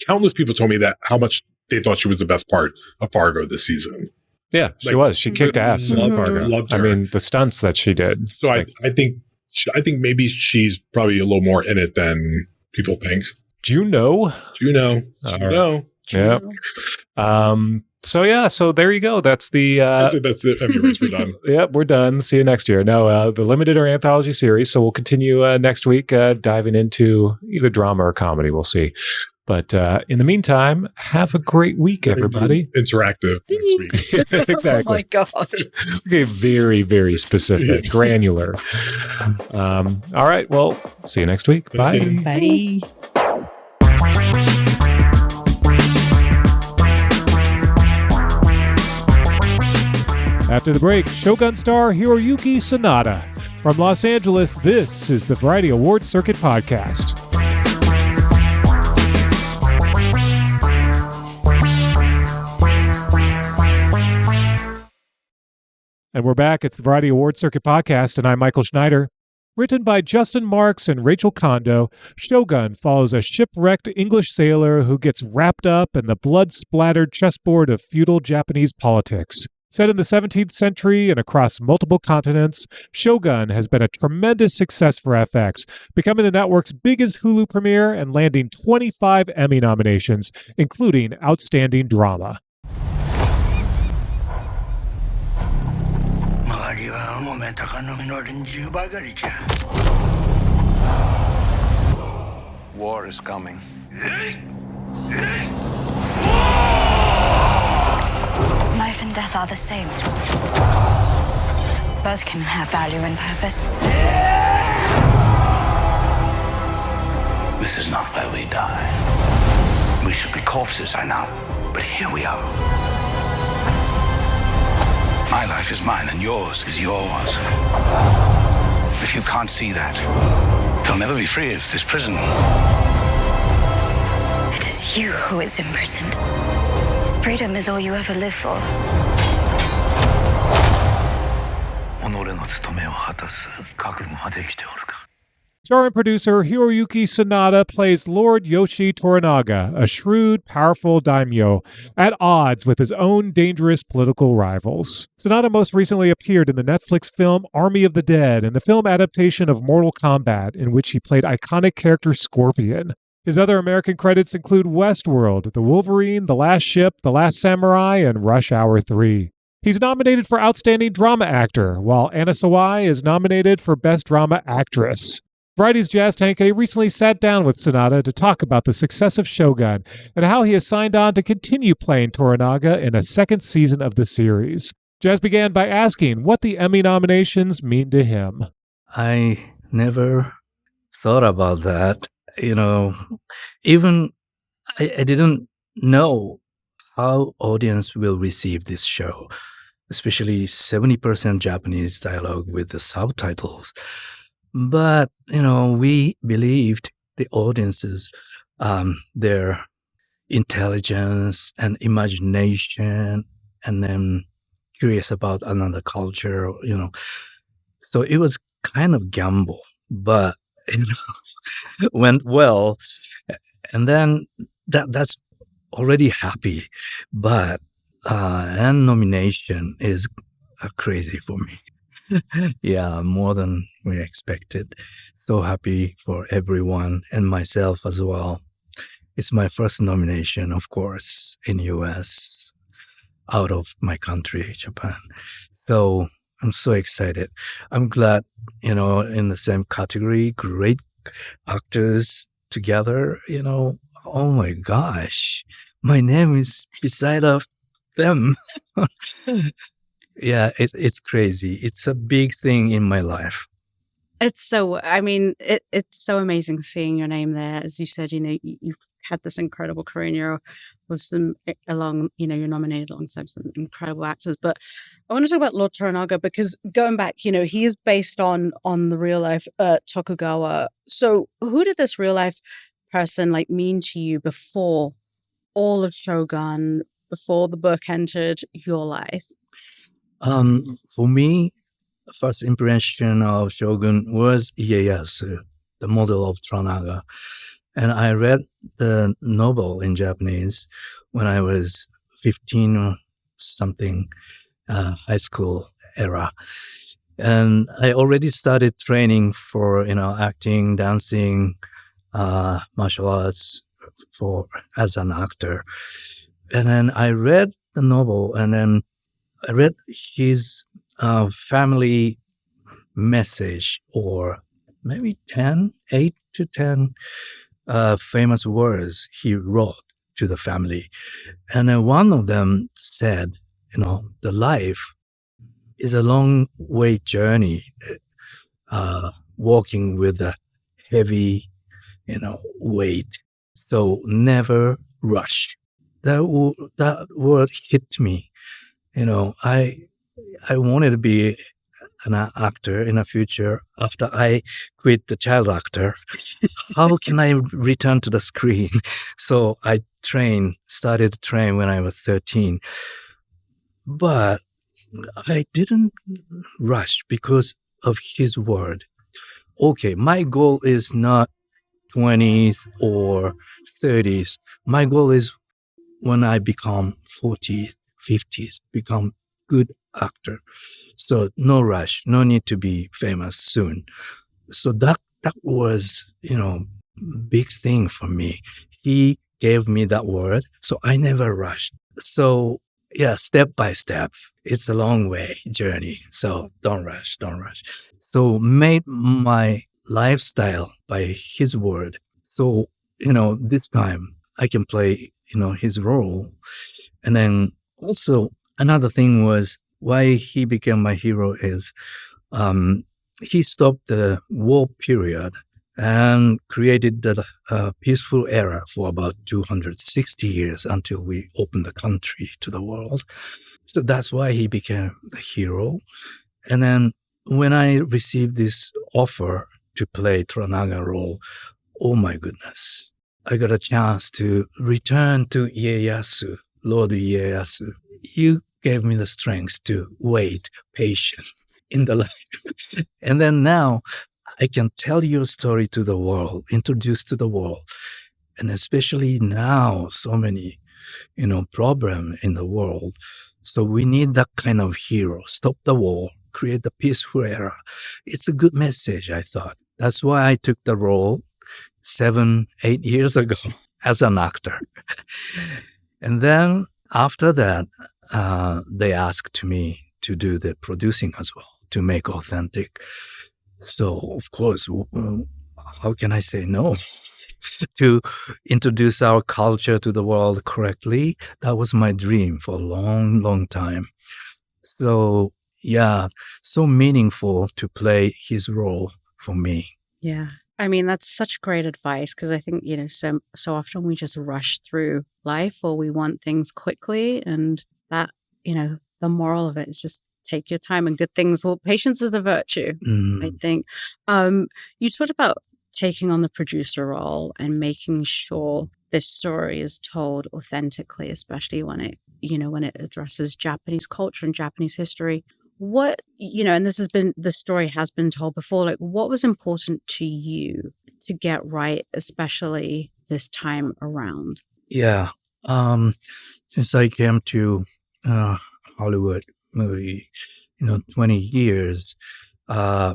Countless people told me that how much they thought she was the best part of Fargo this season. Yeah, she was. She kicked ass in Fargo. Loved her. I mean, the stunts that she did. So I think maybe she's probably a little more in it than people think. Juno. Yep. So there you go. That's the That's it. Emmy race, we're done. Yep, we're done. See you next year. No, the limited or anthology series. So we'll continue next week diving into either drama or comedy. We'll see. But in the meantime, have a great week, everybody. Interactive next week. Exactly. Oh my god. Okay, very, very specific, granular. All right. Well, see you next week. Bye. Bye. After the break, Shogun star Hiroyuki Sanada. From Los Angeles, this is the Variety Awards Circuit Podcast. And we're back. It's the Variety Awards Circuit Podcast, and I'm Michael Schneider. Written by Justin Marks and Rachel Kondo, Shogun follows a shipwrecked English sailor who gets wrapped up in the blood-splattered chessboard of feudal Japanese politics. Set in the 17th century and across multiple continents, Shogun has been a tremendous success for FX, becoming the network's biggest Hulu premiere and landing 25 Emmy nominations, including Outstanding Drama. War is coming. Life and death are the same. Both can have value and purpose. This is not where we die. We should be corpses by now, but here we are. My life is mine and yours is yours. If you can't see that, you'll never be free of this prison. It is you who is imprisoned. Freedom is all you ever live for. Star and producer Hiroyuki Sanada plays Lord Yoshi Toranaga, a shrewd, powerful daimyo, at odds with his own dangerous political rivals. Sanada most recently appeared in the Netflix film Army of the Dead and the film adaptation of Mortal Kombat, in which he played iconic character Scorpion. His other American credits include Westworld, The Wolverine, The Last Ship, The Last Samurai, and Rush Hour 3. He's nominated for Outstanding Drama Actor, while Anna Sawai is nominated for Best Drama Actress. Variety's Jazz Tankei recently sat down with Sanada to talk about the success of Shogun and how he has signed on to continue playing Toranaga in a second season of the series. Jazz began by asking what the Emmy nominations mean to him. I never thought about that. Even I didn't know how audience will receive this show, especially 70% Japanese dialogue with the subtitles. But, we believed the audiences, their intelligence and imagination, and then curious about another culture, So it was kind of gamble, but went well. And then that's already happy, but and nomination is crazy for me. Yeah, more than we expected. So happy for everyone and myself as well. It's my first nomination, of course, in US, out of my country, Japan. So I'm so excited. I'm glad, in the same category, great actors together, oh my gosh, my name is beside of them. Yeah, it's crazy. It's a big thing in my life. It's it's so amazing seeing your name there. As you said, you've had this incredible career and you're with some you're nominated alongside some incredible actors. But I want to talk about Lord Toranaga because going back, he is based on the real life Tokugawa. So who did this real life person mean to you before all of Shogun, before the book entered your life? For me, first impression of Shogun was Ieyasu, the model of Toranaga. And I read the novel in Japanese when I was 15 or something, high school era. And I already started training for, acting, dancing, martial arts as an actor. And then I read the novel and then I read his family message, or maybe 8 to 10 famous words he wrote to the family. And then one of them said, the life is a long way journey, walking with a heavy, weight. So never rush. That word hit me. I wanted to be an actor in the future after I quit the child actor. How can I return to the screen? So I started to train when I was 13. But I didn't rush because of his word. Okay, my goal is not 20s or 30s. My goal is when I become 40s, 50s, become good actor. So no rush, no need to be famous soon. So that was, big thing for me. He gave me that word, so I never rushed. So yeah, step by step. It's a long way journey. So don't rush. So made my lifestyle by his word. So, this time I can play, his role. And then also another thing was why he became my hero is he stopped the war period and created the peaceful era for about 260 years until we opened the country to the world. So that's why he became the hero. And then when I received this offer to play Toranaga role, oh my goodness, I got a chance to return to Ieyasu, Lord Ieyasu. You gave me the strength to wait, patience in the life. And then now I can tell your story to the world, introduce to the world. And especially now, so many, problems in the world. So we need that kind of hero. Stop the war, create the peaceful era. It's a good message, I thought. That's why I took the role 7, 8 years ago as an actor. And then after that, they asked me to do the producing as well, to make authentic. So, of course, how can I say no? To introduce our culture to the world correctly, that was my dream for a long, long time. So, yeah, so meaningful to play his role for me. Yeah. I mean, that's such great advice because I think, so often we just rush through life or we want things quickly. And that, the moral of it is just take your time and good things. Well, patience is the virtue, I think. You talked about taking on the producer role and making sure this story is told authentically, especially when it addresses Japanese culture and Japanese history. What, and the story has been told before, like what was important to you to get right, especially this time around? Yeah. Since I came to Hollywood movie, 20 years, I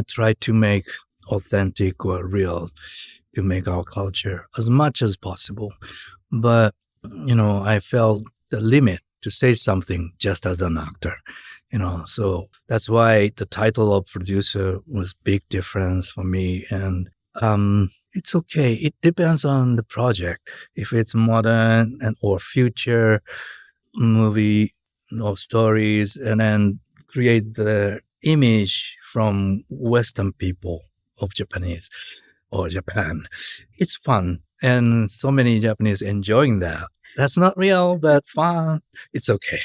tried to make authentic or real, to make our culture as much as possible. But, I felt the limit to say something just as an actor, so that's why the title of producer was big difference for me. And it's okay. It depends on the project. If it's modern and or future movie or stories, and then create the image from Western people of Japanese or Japan, it's fun. And so many Japanese enjoying that. That's not real, but fun. It's okay.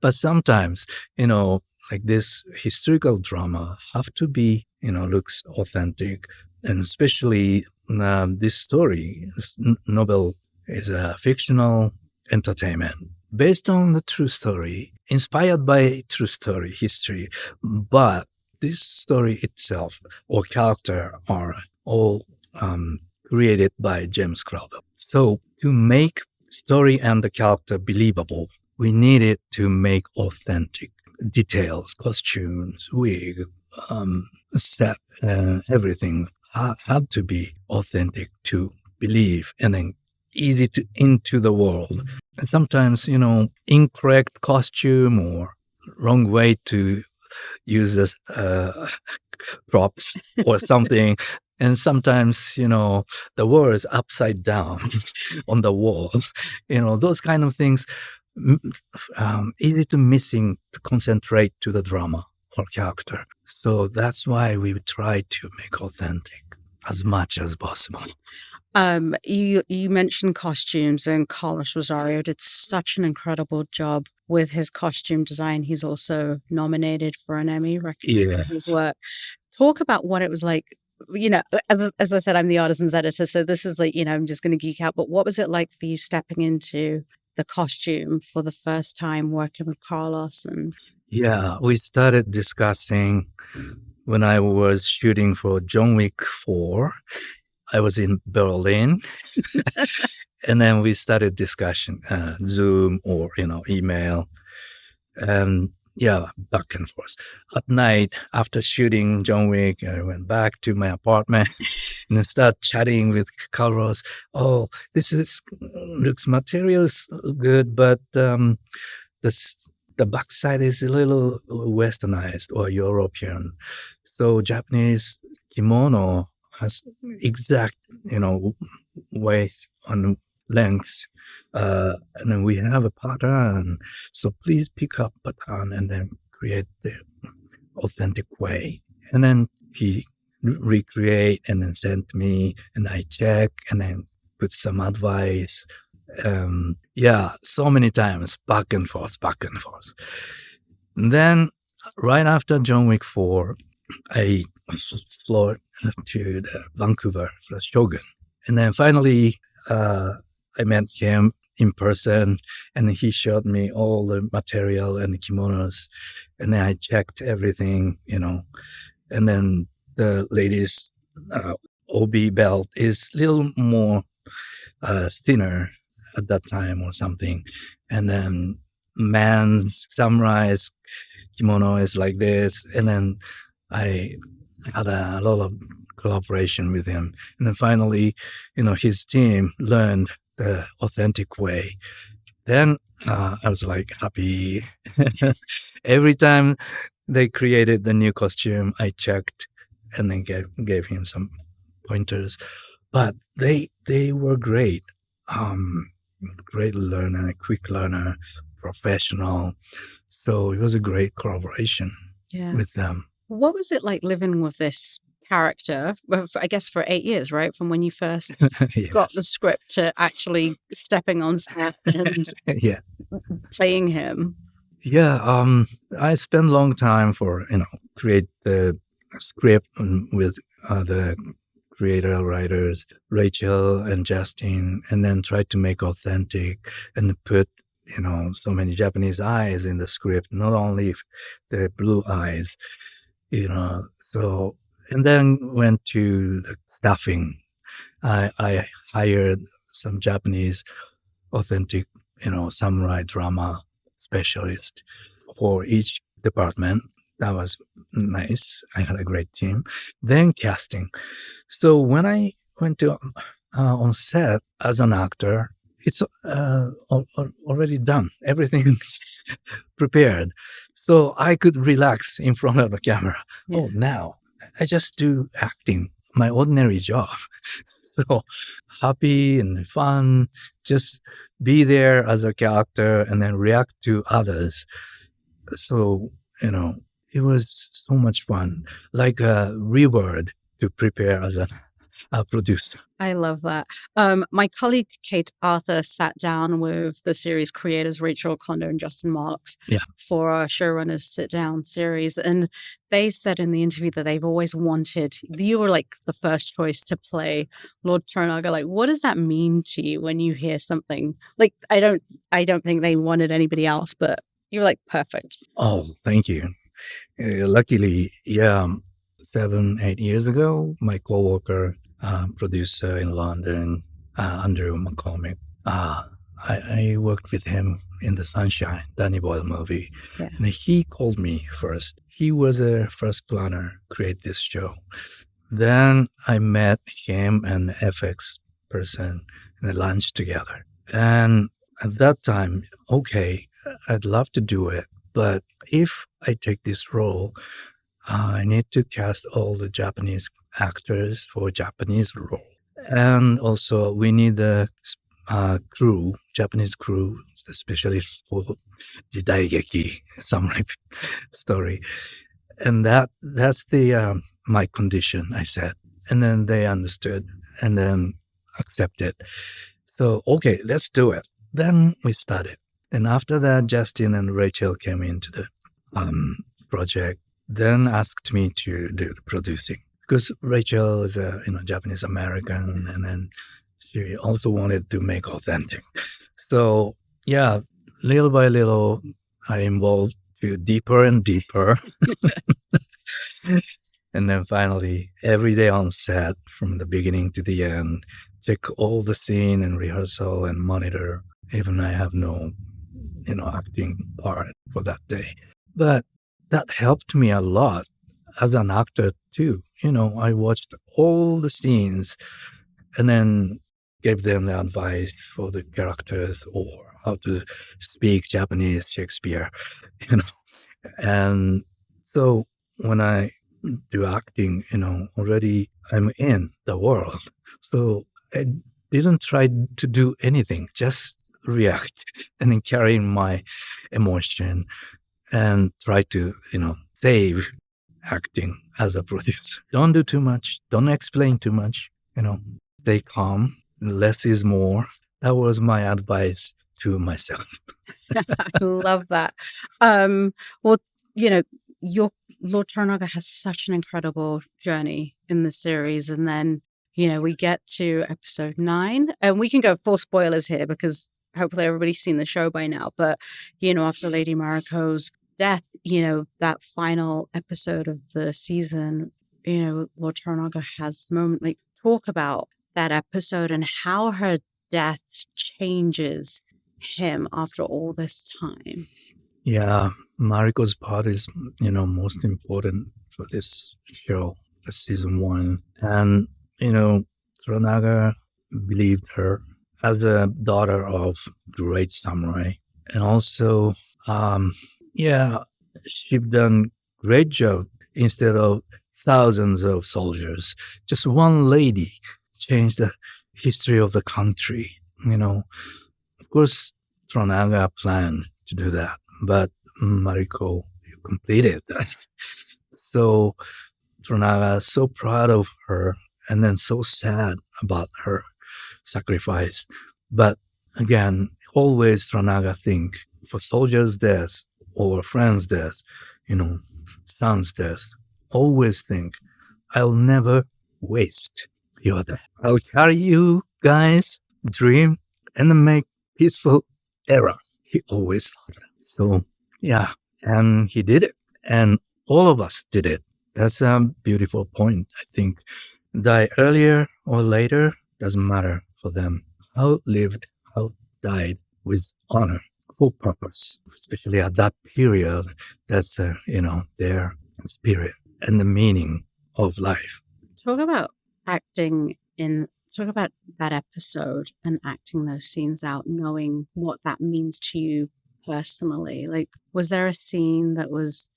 But sometimes, like this historical drama have to be, looks authentic. And especially this story, this novel is a fictional entertainment based on the true story, inspired by true story history. But this story itself or character are all created by James Crowder. So to make story and the character believable, we needed to make authentic details, costumes, wig, set, everything had to be authentic to believe, and then easy to into the world. And sometimes, incorrect costume or wrong way to use this props or something. And sometimes, the words upside down on the wall, those kind of things, easy to missing to concentrate to the drama or character. So that's why we try to make authentic as much as possible. You mentioned costumes, and Carlos Rosario did such an incredible job with his costume design. He's also nominated for an Emmy, recognizing his work. Talk about what it was like. As I said, I'm the artisans editor, so this is like, I'm just going to geek out. But what was it like for you stepping into the costume for the first time, working with Carlos? And yeah, we started discussing when I was shooting for John Wick 4. I was in Berlin, and then we started discussion, Zoom or email, and back and forth. At night after shooting John Wick, I went back to my apartment and then start chatting with Carlos. Oh, this looks materials good, but the backside is a little westernized or European. So Japanese kimono has exact, weight and length. And then we have a pattern. So please pick up pattern and then create the authentic way. And then he recreate and then sent me, and I check and then put some advice. So many times back and forth. And then right after John Wick 4, I flew to Vancouver for Shogun. And then finally, I met him in person, and he showed me all the material and the kimonos. And then I checked everything, and then the ladies' obi belt is a little more thinner at that time or something. And then man's samurai's kimono is like this. And then I had a lot of collaboration with him. And then finally, his team learned the authentic way. Then I was like happy. Every time they created the new costume, I checked and then gave him some pointers. But they were great. Great learner, quick learner, professional. So it was a great collaboration with them. What was it like living with this character, I guess, for 8 years, right? From when you first got the script to actually stepping on set and playing him? I spent a long time for, create the script with the creator writers, Rachel and Justin, and then try to make authentic and put so many Japanese eyes in the script, not only the blue eyes, So, and then went to the staffing. I hired some Japanese authentic, samurai drama specialist for each department. That was nice. I had a great team. Then casting. So when I went to on set as an actor, it's already done. Everything's prepared. So I could relax in front of the camera. Yeah. Oh, now I just do acting, my ordinary job. So happy and fun, just be there as a character and then react to others. So, it was so much fun, like a reward to prepare as a producer. I love that. My colleague Kate Arthur sat down with the series creators Rachel Kondo and Justin Marks for our showrunners sit down series, and they said in the interview that they've always wanted you were like the first choice to play Lord Toranaga. Like, what does that mean to you when you hear something like? I don't think they wanted anybody else, but you're like perfect. Oh, thank you. Luckily, 7-8 years ago, my coworker, producer in London, Andrew McCormick, I worked with him in the Sunshine, Danny Boyle movie. Yeah. And he called me first. He was a first planner, create this show. Then I met him and the FX person in a lunch together. And at that time, okay, I'd love to do it. But if I take this role, I need to cast all the Japanese actors for Japanese role. And also we need a crew, Japanese crew, especially for Jidaigeki, samurai story. And that's the my condition, I said. And then they understood and then accepted. So, okay, let's do it. Then we started. And after that, Justin and Rachel came into the project, then asked me to do the producing. Because Rachel is a Japanese American, and then she also wanted to make authentic. So little by little, I involved you deeper and deeper. And then finally, every day on set, from the beginning to the end, check all the scene and rehearsal and monitor. Even I have no, acting part for that day. But that helped me a lot as an actor too. I watched all the scenes and then gave them the advice for the characters or how to speak Japanese Shakespeare, And so when I do acting, already I'm in the world. So I didn't try to do anything, just react and then carry my emotion and try to, save acting as a producer. Don't do too much. Don't explain too much. Stay calm. Less is more. That was my advice to myself. I love that. Well, your Lord Toranaga has such an incredible journey in the series, and then we get to episode 9, and we can go full spoilers here because hopefully everybody's seen the show by now. But after Lady Mariko's death, that final episode of the season, Lord Toranaga has the moment, like, talk about that episode and how her death changes him after all this time. Yeah, Mariko's part is, most important for this show, the season 1. And, Toranaga believed her as a daughter of great samurai. And also, she'd done great job. Instead of thousands of soldiers, just one lady changed the history of the country. Of course, Toranaga planned to do that, but Mariko completed that. So Toranaga is so proud of her and then so sad about her sacrifice. But again, always Toranaga think for soldiers' death or friends' death, son's death, always think, I'll never waste you're there. I'll carry you guys, dream, and make peaceful era. He always thought that. So, yeah, and he did it. And all of us did it. That's a beautiful point, I think. Die earlier or later, doesn't matter for them. How lived, how died with honor, for purpose, especially at that period. That's, their spirit and the meaning of life. Talk about talk about that episode and acting those scenes out, knowing what that means to you personally. Like, was there a scene that was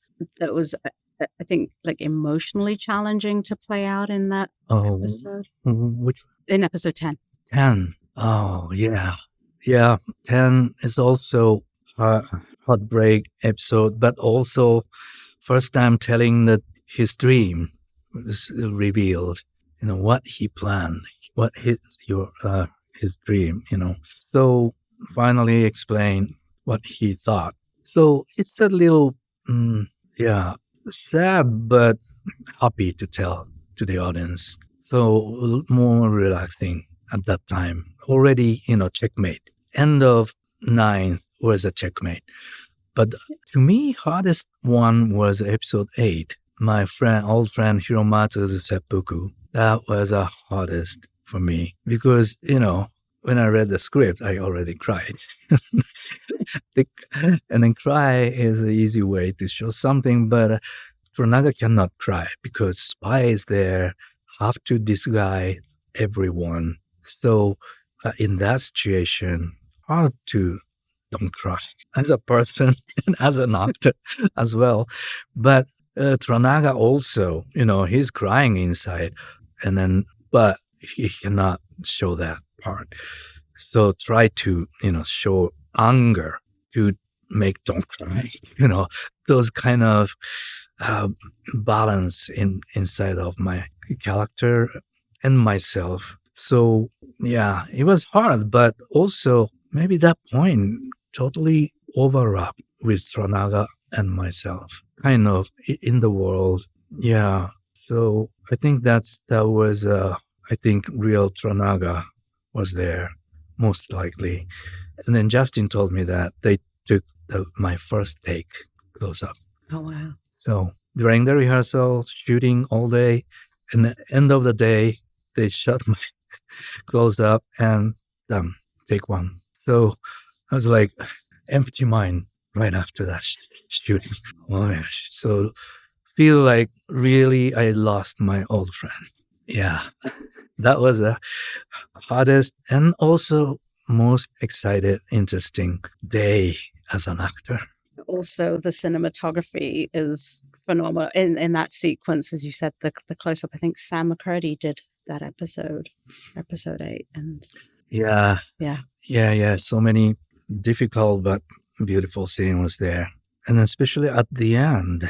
I think like emotionally challenging to play out in that episode? Which In episode 10. 10. Oh, yeah. Yeah, 10 is also a heartbreak episode, but also first time telling that his dream was revealed, what he planned, what his dream, So finally explain what he thought. So it's a little, sad, but happy to tell to the audience. So more relaxing at that time. Already, checkmate. End of 9 was a checkmate. But to me, hardest one was episode 8. My old friend Hiromatsu's seppuku. That was the hardest for me because, when I read the script, I already cried. And then cry is an easy way to show something, but Toranaga cannot cry because spy is there, have to disguise everyone. So in that situation, hard to don't cry as a person and as an actor as well. But Toranaga also, he's crying inside, but he cannot show that part. So try to, show anger to make don't cry, those kind of balance inside of my character and myself. So yeah, it was hard, but also maybe that point totally overlapped with Toranaga and myself, kind of in the world. Yeah. So I think that was real Toranaga was there, most likely. And then Justin told me that they took my first take close up. Oh, wow. So during the rehearsal, shooting all day, and at the end of the day, they shot my close up and done, take one. So I was like, empty mind right after that shooting. Oh my gosh. So feel like really I lost my old friend. Yeah, that was the hardest and also most excited, interesting day as an actor. Also, the cinematography is phenomenal in that sequence, as you said, the close up. I think Sam McCurdy did that episode 8, and yeah. So many difficult but beautiful scenes was there, and especially at the end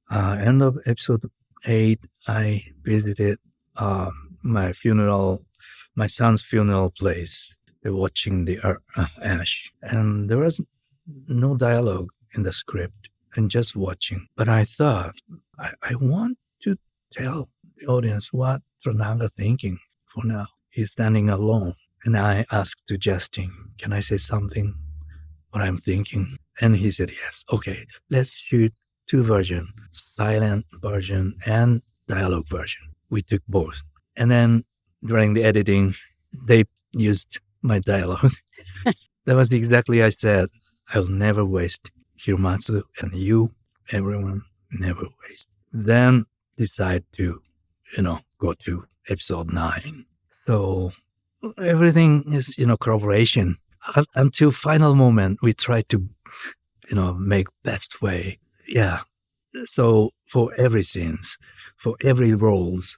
of episode 8, I visited my son's funeral place. They're watching the ash, and there was no dialogue in the script, and just watching. But I thought, I want to tell the audience what Toranaga thinking for now. He's standing alone, and I asked to Justin, can I say something, what I'm thinking? And he said, yes. Okay, let's shoot 2 versions, silent version and dialogue version. We took both. And then during the editing, they used my dialogue. That was exactly I said, I'll never waste Hiromatsu and you, everyone, never waste. Then decide to, go to episode 9. So everything is, collaboration. Until final moment, we try to, make best way. Yeah. So for every scenes, for every roles,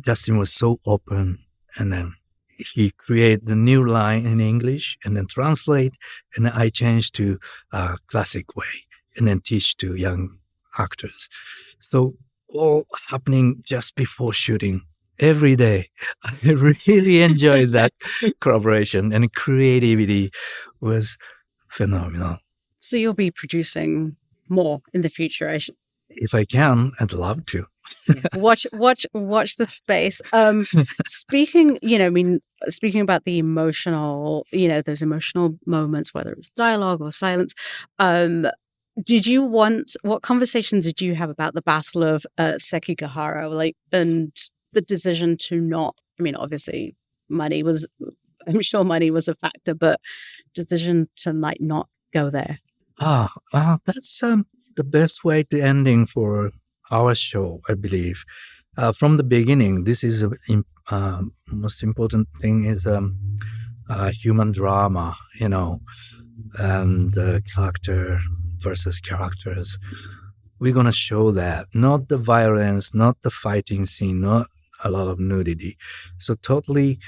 Justin was so open, and then he created the new line in English and then translate, and then I changed to classic way and then teach to young actors. So all happening just before shooting every day. I really enjoyed that collaboration, and creativity was phenomenal. So you'll be producing more in the future. If I can, I'd love to. Watch the space. Speaking about the emotional, those emotional moments, whether it's dialogue or silence. What conversations did you have about the Battle of Sekigahara, and the decision to not? I mean, obviously, I'm sure money was a factor, but decision to not go there. That's the best way to ending for our show, I believe. From the beginning, this is most important thing is human drama, and character versus characters. We're gonna show that, not the violence, not the fighting scene, not a lot of nudity. So totally,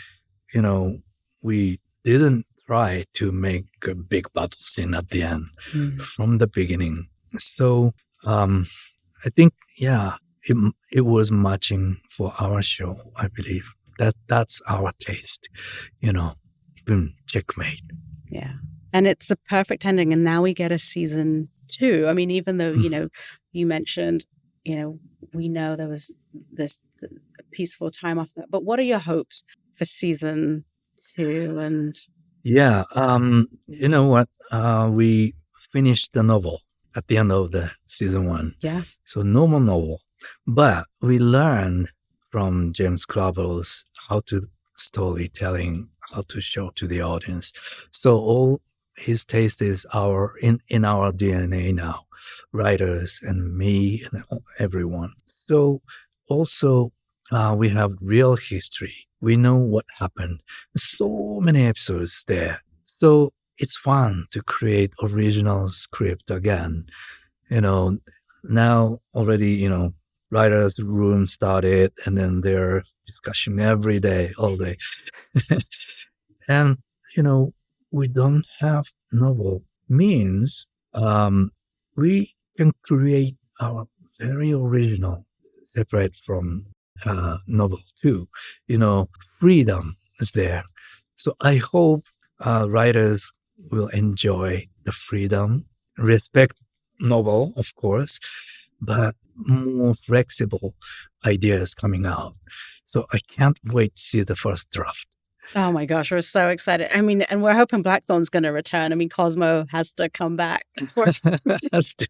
we didn't try to make a big battle scene at the end from the beginning. So I think, it was matching for our show, I believe. That's our taste, boom, checkmate. Yeah. And it's a perfect ending. And now we get a season 2. I mean, even though, you mentioned, we know there was this peaceful time after that. But what are your hopes for season 2? And yeah, you know what? We finished the novel at the end of the season 1. Yeah. So normal novel. But we learned from James Clavell's how to storytelling, how to show to the audience. So all his taste is in our DNA now, writers and me and everyone. So also we have real history. We know what happened. So many episodes there. So it's fun to create original script again. Now already, writers' room started, and then they're discussion every day, all day. And, we don't have novel means we can create our very original, separate from novel too. Freedom is there. So I hope writers will enjoy the freedom, respect novel, of course, but more flexible ideas coming out. So I can't wait to see the first draft. oh my gosh, we're so excited. I mean, and we're hoping Blackthorn's going to return. I mean, Cosmo has to come back. Has to.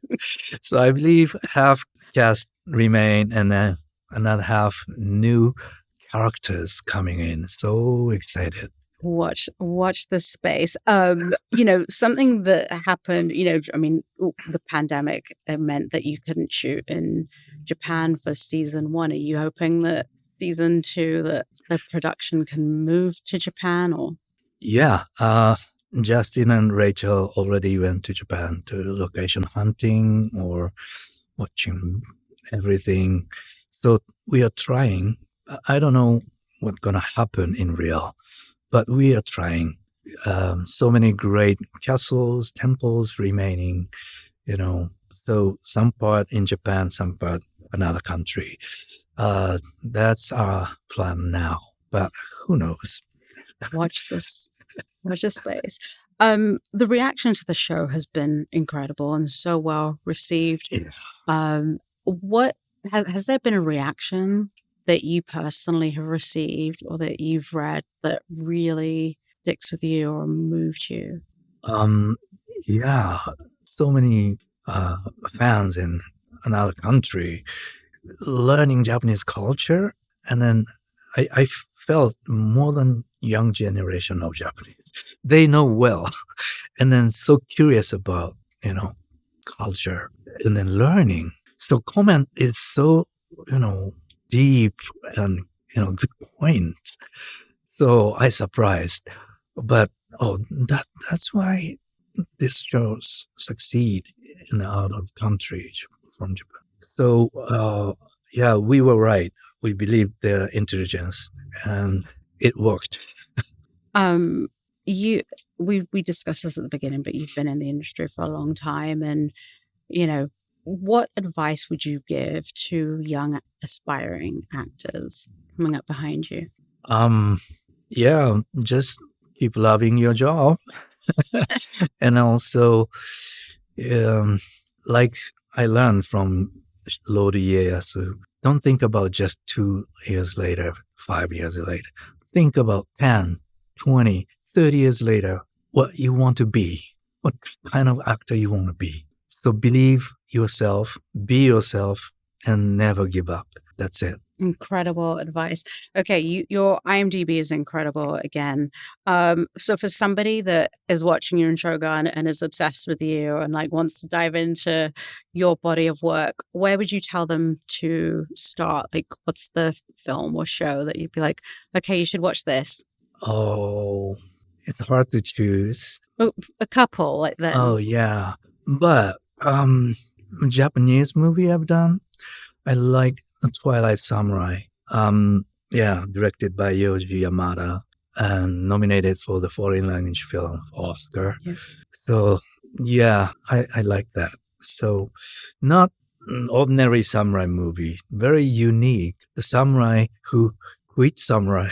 So I believe half cast remain, and then another half new characters coming in. So excited. Watch the space. Something that happened, the pandemic, it meant that you couldn't shoot in Japan for season 1. Are you hoping that season 2 that the production can move to Japan? Or Yeah, Justin and Rachel already went to Japan to location hunting or watching everything. So we are trying. I don't know what's gonna happen in real, but we are trying. So many great castles, temples remaining, so some part in Japan, some part another country. That's our plan now, but who knows? watch this space. The reaction to the show has been incredible and so well received. Yeah. What has there been a reaction that you personally have received or that you've read that really sticks with you or moved you? Yeah, so many fans in another country learning Japanese culture, and then I felt more than young generation of Japanese. They know well, and then so curious about culture, and then learning. So comment is so deep and good point. So I surprised, but that's why this shows succeed in out of country from Japan. So we were right. We believed their intelligence, and it worked. We discussed this at the beginning, but you've been in the industry for a long time, and what advice would you give to young aspiring actors coming up behind you? Just keep loving your job, and also, like I learned from Lord Ieyasu, don't think about just 2 years later, 5 years later. Think about 10, 20, 30 years later, what you want to be, what kind of actor you want to be. So believe yourself, be yourself, and never give up. That's it. Incredible advice. Okay, your IMDb is incredible again. So for somebody that is watching you in Shogun and is obsessed with you and like wants to dive into your body of work, where would you tell them to start? Like, what's the film or show that you'd be like, okay, you should watch this? Oh, it's hard to choose. Oh, a couple like that. Oh yeah, but Japanese movie I've done, I like Twilight Samurai. Directed by Yoji Yamada and nominated for the foreign language film Oscar. Yeah. So yeah, I like that. So not an ordinary samurai movie, very unique. The samurai who quit samurai,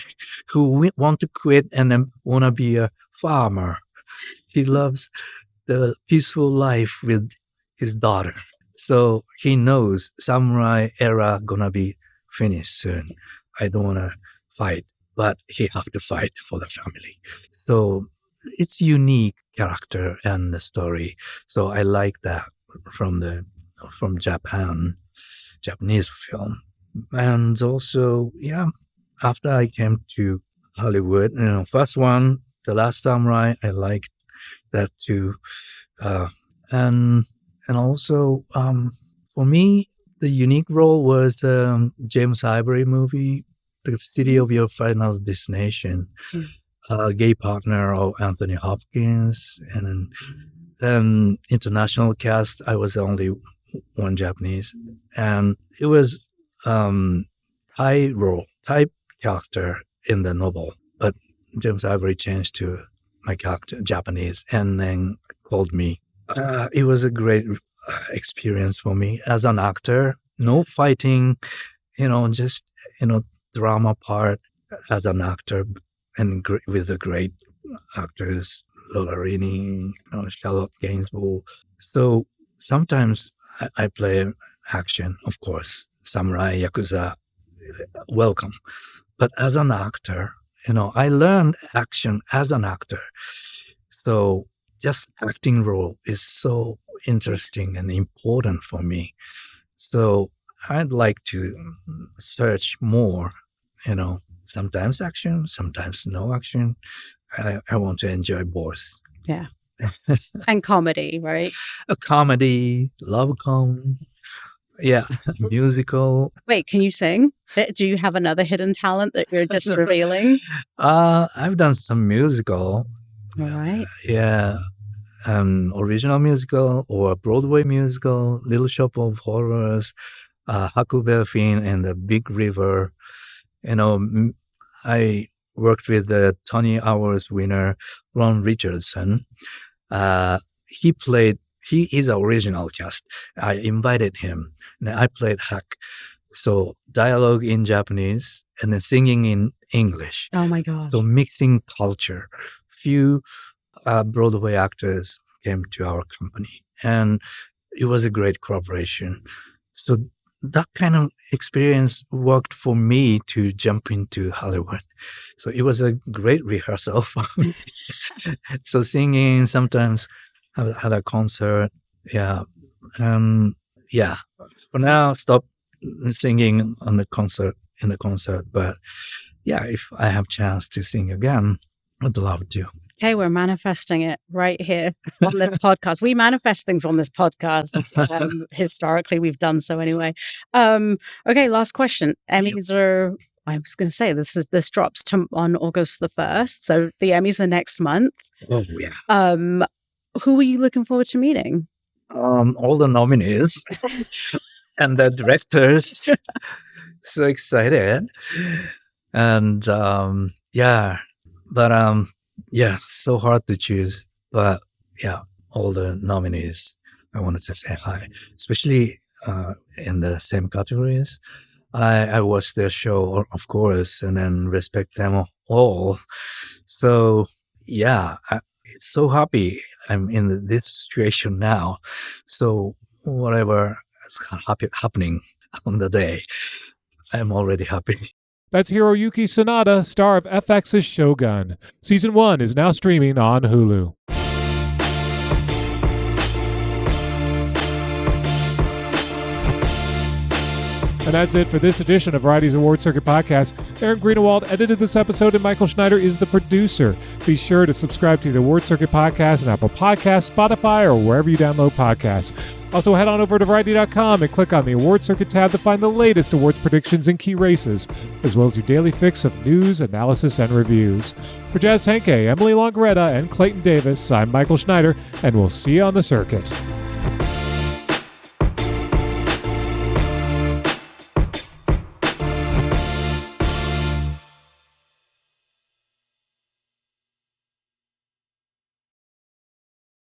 who want to quit and then want to be a farmer. He loves the peaceful life with his daughter. So he knows samurai era gonna be finished soon. I don't wanna fight, but he have to fight for the family. So it's unique character and the story. So I like that from Japanese film. And also, after I came to Hollywood, first one, The Last Samurai, I liked that too. And also, for me, the unique role was James Ivory movie, The City of Your Final Destination, gay partner of Anthony Hopkins, and then international cast. I was only one Japanese, and it was Thai character in the novel, but James Ivory changed to my character Japanese, and then called me. It was a great experience for me as an actor. No fighting, just drama part as an actor, and with the great actors, Lola Rini, Charlotte Gainsbourg. So sometimes I play action, of course, samurai, yakuza, welcome. But as an actor, I learned action as an actor. So just acting role is so interesting and important for me. So I'd like to search more, sometimes action, sometimes no action. I want to enjoy both. Yeah. And comedy, right? A comedy, love-com, musical. Wait, can you sing? Do you have another hidden talent that you're just revealing? I've done some musical. All right. Original musical or Broadway musical, Little Shop of Horrors, Huckleberry Finn and the Big River. I worked with the Tony Awards winner, Ron Richardson. He is the original cast. I invited him and I played Huck. So dialogue in Japanese and then singing in English. Oh my God. So mixing culture. Few Broadway actors came to our company and it was a great collaboration. So that kind of experience worked for me to jump into Hollywood. So it was a great rehearsal for me. So singing, sometimes had a concert. For now, stop singing in the concert. But if I have chance to sing again, I'd love to. Okay, we're manifesting it right here on this podcast. We manifest things on this podcast. Historically, we've done so anyway. Okay, last question. Emmys are, I was going to say, this drops on August the 1st. So the Emmys are next month. Oh, yeah. Who are you looking forward to meeting? All the nominees and the directors. So excited. And so hard to choose. But all the nominees, I wanted to say hi, especially in the same categories. I watched their show, of course, and then respect them all. So I'm so happy I'm in this situation now. So whatever is happening, on the day. I'm already happy. That's Hiroyuki Sanada, star of FX's Shogun. Season 1 is now streaming on Hulu. And that's it for this edition of Variety's Award Circuit Podcast. Aaron Greenewald edited this episode, and Michael Schneider is the producer. Be sure to subscribe to the Award Circuit Podcast on Apple Podcasts, Spotify, or wherever you download podcasts. Also, head on over to Variety.com and click on the Award Circuit tab to find the latest awards predictions and key races, as well as your daily fix of news, analysis, and reviews. For Jazz Tanke, Emily Longaretta, and Clayton Davis, I'm Michael Schneider, and we'll see you on the circuit.